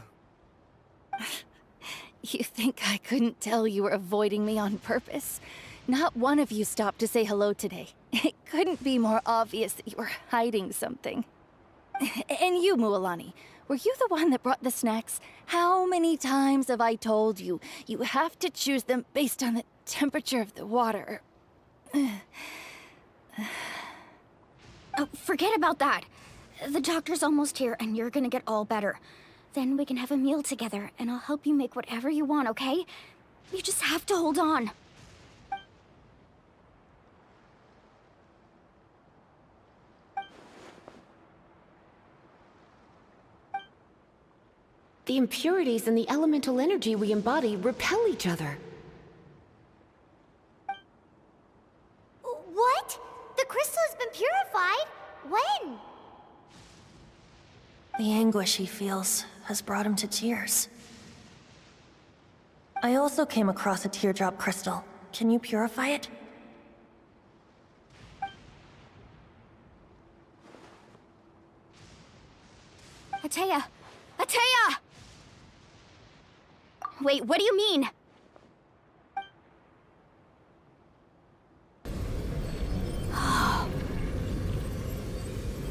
You think I couldn't tell you were avoiding me on purpose? Not one of you stopped to say hello today. It couldn't be more obvious that you were hiding something. And you, Mualani, were you the one that brought the snacks? How many times have I told you, you have to choose them based on the temperature of the water? Oh, forget about that. The doctor's almost here, and you're gonna get all better. Then we can have a meal together, and I'll help you make whatever you want, okay? You just have to hold on. The impurities and the elemental energy we embody repel each other. What? The crystal has been purified? When? The anguish he feels has brought him to tears. I also came across a teardrop crystal. Can you purify it? Atea! Atea! Wait, what do you mean?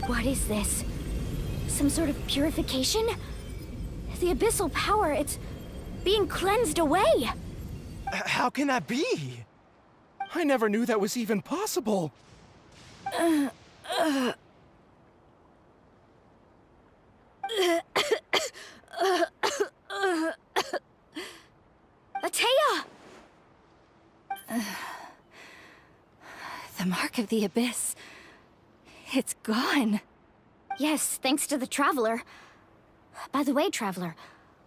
What is this? Some sort of purification? The abyssal power, it's being cleansed away! How can that be? I never knew that was even possible. Atea! The mark of the abyss. It's gone. Yes, thanks to the Traveler. By the way, Traveler,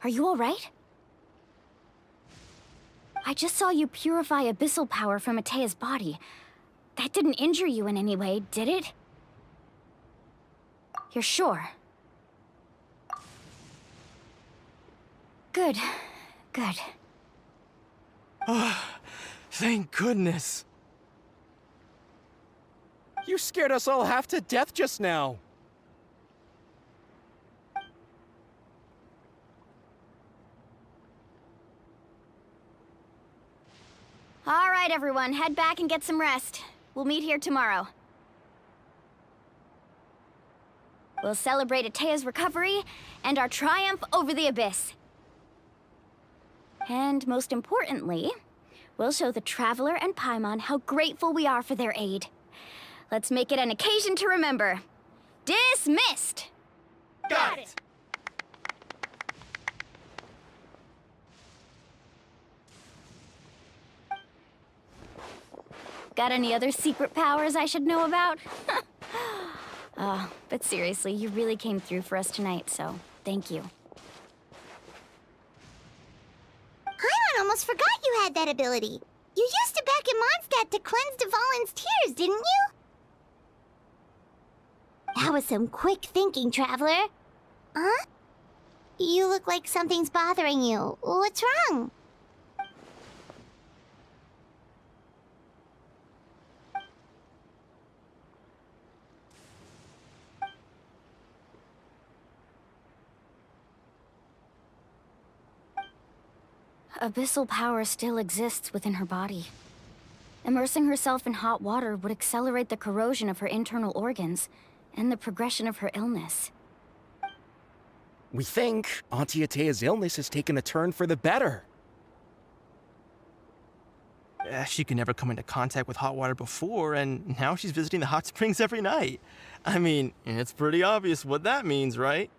are you alright? I just saw you purify abyssal power from Atea's body. That didn't injure you in any way, did it? You're sure? Good. Good. Oh, thank goodness. You scared us all half to death just now. All right, everyone, head back and get some rest. We'll meet here tomorrow. We'll celebrate Atea's recovery and our triumph over the abyss. And most importantly, we'll show the Traveler and Paimon how grateful we are for their aid. Let's make it an occasion to remember. Dismissed! Got it! Got any other secret powers I should know about? But seriously, you really came through for us tonight, so thank you. Paimon almost forgot you had that ability. You used it back in Mondstadt to cleanse Dvalin's tears, didn't you? That was some quick thinking, Traveler. Huh? You look like something's bothering you. What's wrong? Abyssal power still exists within her body. Immersing herself in hot water would accelerate the corrosion of her internal organs and the progression of her illness. We think Auntie Atea's illness has taken a turn for the better. She could never come into contact with hot water before, and now she's visiting the hot springs every night. I mean, it's pretty obvious what that means, right?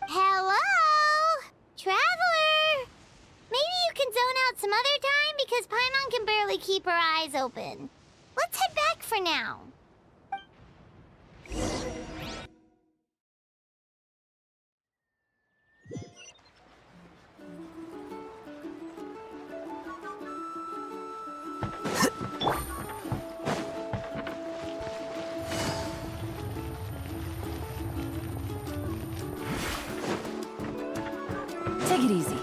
Hello? Traveler? Maybe you can zone out some other time because Paimon can barely keep her eyes open. Let's head back for now. Take it easy.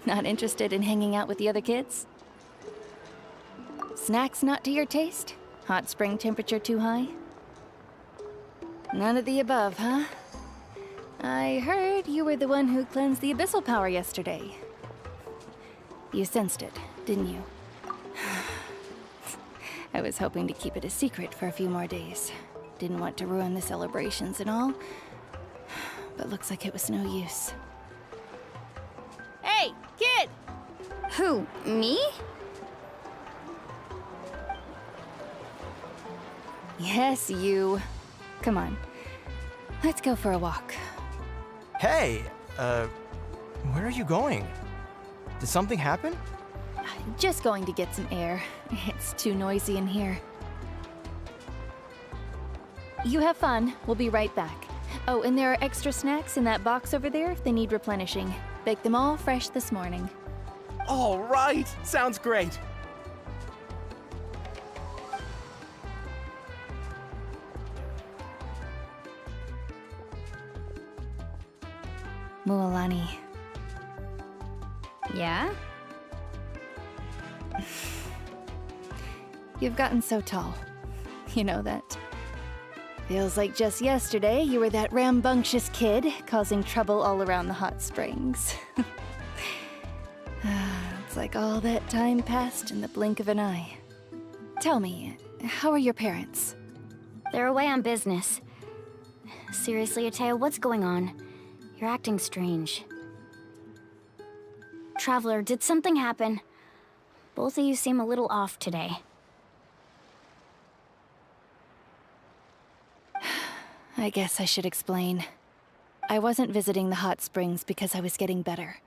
Not interested in hanging out with the other kids? Snacks not to your taste? Hot spring temperature too high? None of the above, huh? I heard you were the one who cleansed the abyssal power yesterday. You sensed it, didn't you? I was hoping to keep it a secret for a few more days. Didn't want to ruin the celebrations and all. But looks like it was no use. Hey, kid! Who, me? Yes, you. Come on. Let's go for a walk. Hey, where are you going? Did something happen? Just going to get some air. It's too noisy in here. You have fun. We'll be right back. Oh, and there are extra snacks in that box over there if they need replenishing. Baked them all fresh this morning. All right, sounds great. Mualani. Yeah? You've gotten so tall. You know that. Feels like just yesterday you were that rambunctious kid causing trouble all around the hot springs. It's like all that time passed in the blink of an eye. Tell me, how are your parents? They're away on business. Seriously, Atea, what's going on? You're acting strange. Traveler, did something happen? Both of you seem a little off today. I guess I should explain. I wasn't visiting the hot springs because I was getting better.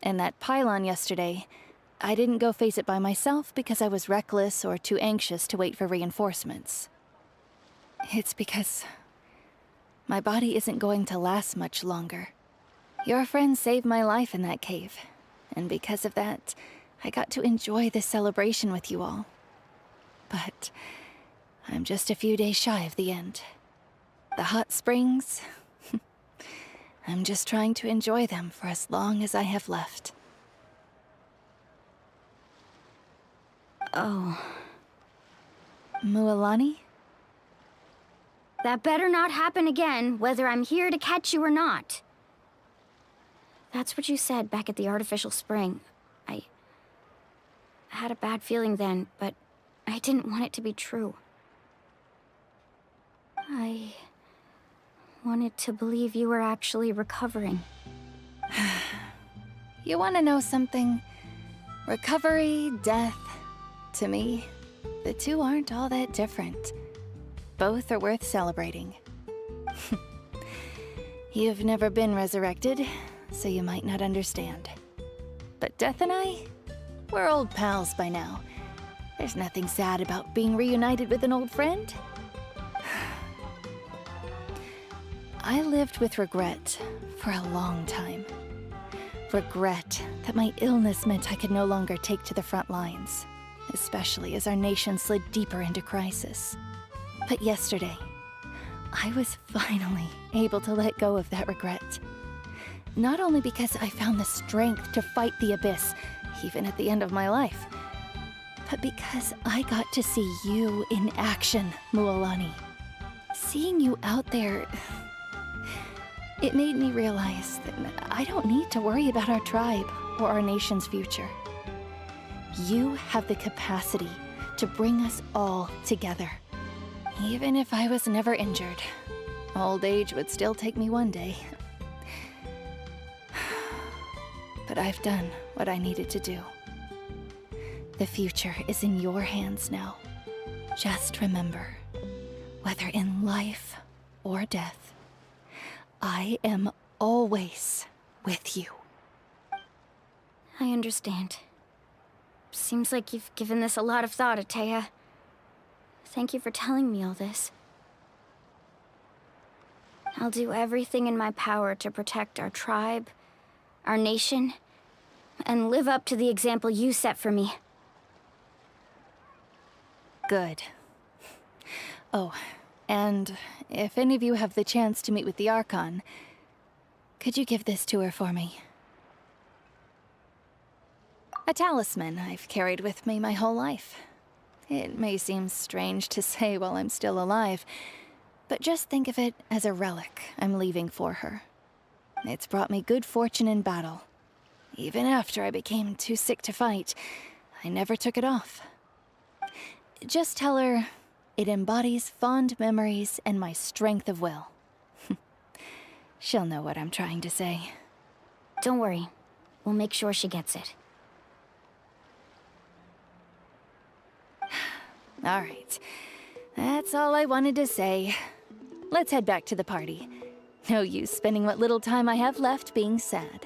And that pylon yesterday, I didn't go face it by myself because I was reckless or too anxious to wait for reinforcements. It's because my body isn't going to last much longer. Your friend saved my life in that cave, and because of that, I got to enjoy this celebration with you all. But I'm just a few days shy of the end. The hot springs, I'm just trying to enjoy them for as long as I have left. Oh. Mualani? That better not happen again, whether I'm here to catch you or not. That's what you said back at the artificial spring. I had a bad feeling then, but I didn't want it to be true. I wanted to believe you were actually recovering. You want to know something? Recovery, death, to me, the two aren't all that different. Both are worth celebrating. You've never been resurrected, so you might not understand. But Death and I, we're old pals by now. There's nothing sad about being reunited with an old friend. I lived with regret for a long time. Regret that my illness meant I could no longer take to the front lines, especially as our nation slid deeper into crisis. But yesterday, I was finally able to let go of that regret. Not only because I found the strength to fight the abyss, even at the end of my life, but because I got to see you in action, Mualani. Seeing you out there, it made me realize that I don't need to worry about our tribe or our nation's future. You have the capacity to bring us all together. Even if I was never injured, old age would still take me one day. But I've done what I needed to do. The future is in your hands now. Just remember, whether in life or death, I am always with you. I understand. Seems like you've given this a lot of thought, Atea. Thank you for telling me all this. I'll do everything in my power to protect our tribe, our nation, and live up to the example you set for me. Good. Oh, and if any of you have the chance to meet with the Archon, could you give this to her for me? A talisman I've carried with me my whole life. It may seem strange to say while I'm still alive, but just think of it as a relic I'm leaving for her. It's brought me good fortune in battle. Even after I became too sick to fight, I never took it off. Just tell her it embodies fond memories and my strength of will. She'll know what I'm trying to say. Don't worry. We'll make sure she gets it. All right. That's all I wanted to say. Let's head back to the party. No use spending what little time I have left being sad.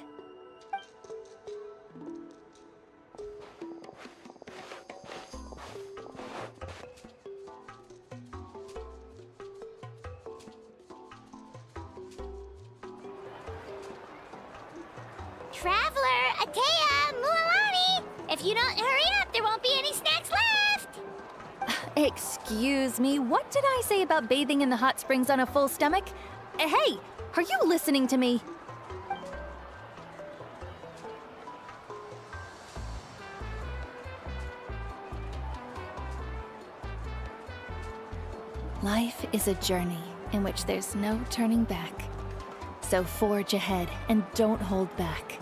Traveler, Atea, Mualani! If you don't hurry up, there won't be any snacks left! Excuse me, what did I say about bathing in the hot springs on a full stomach? Hey, are you listening to me? Life is a journey in which there's no turning back. So forge ahead and don't hold back.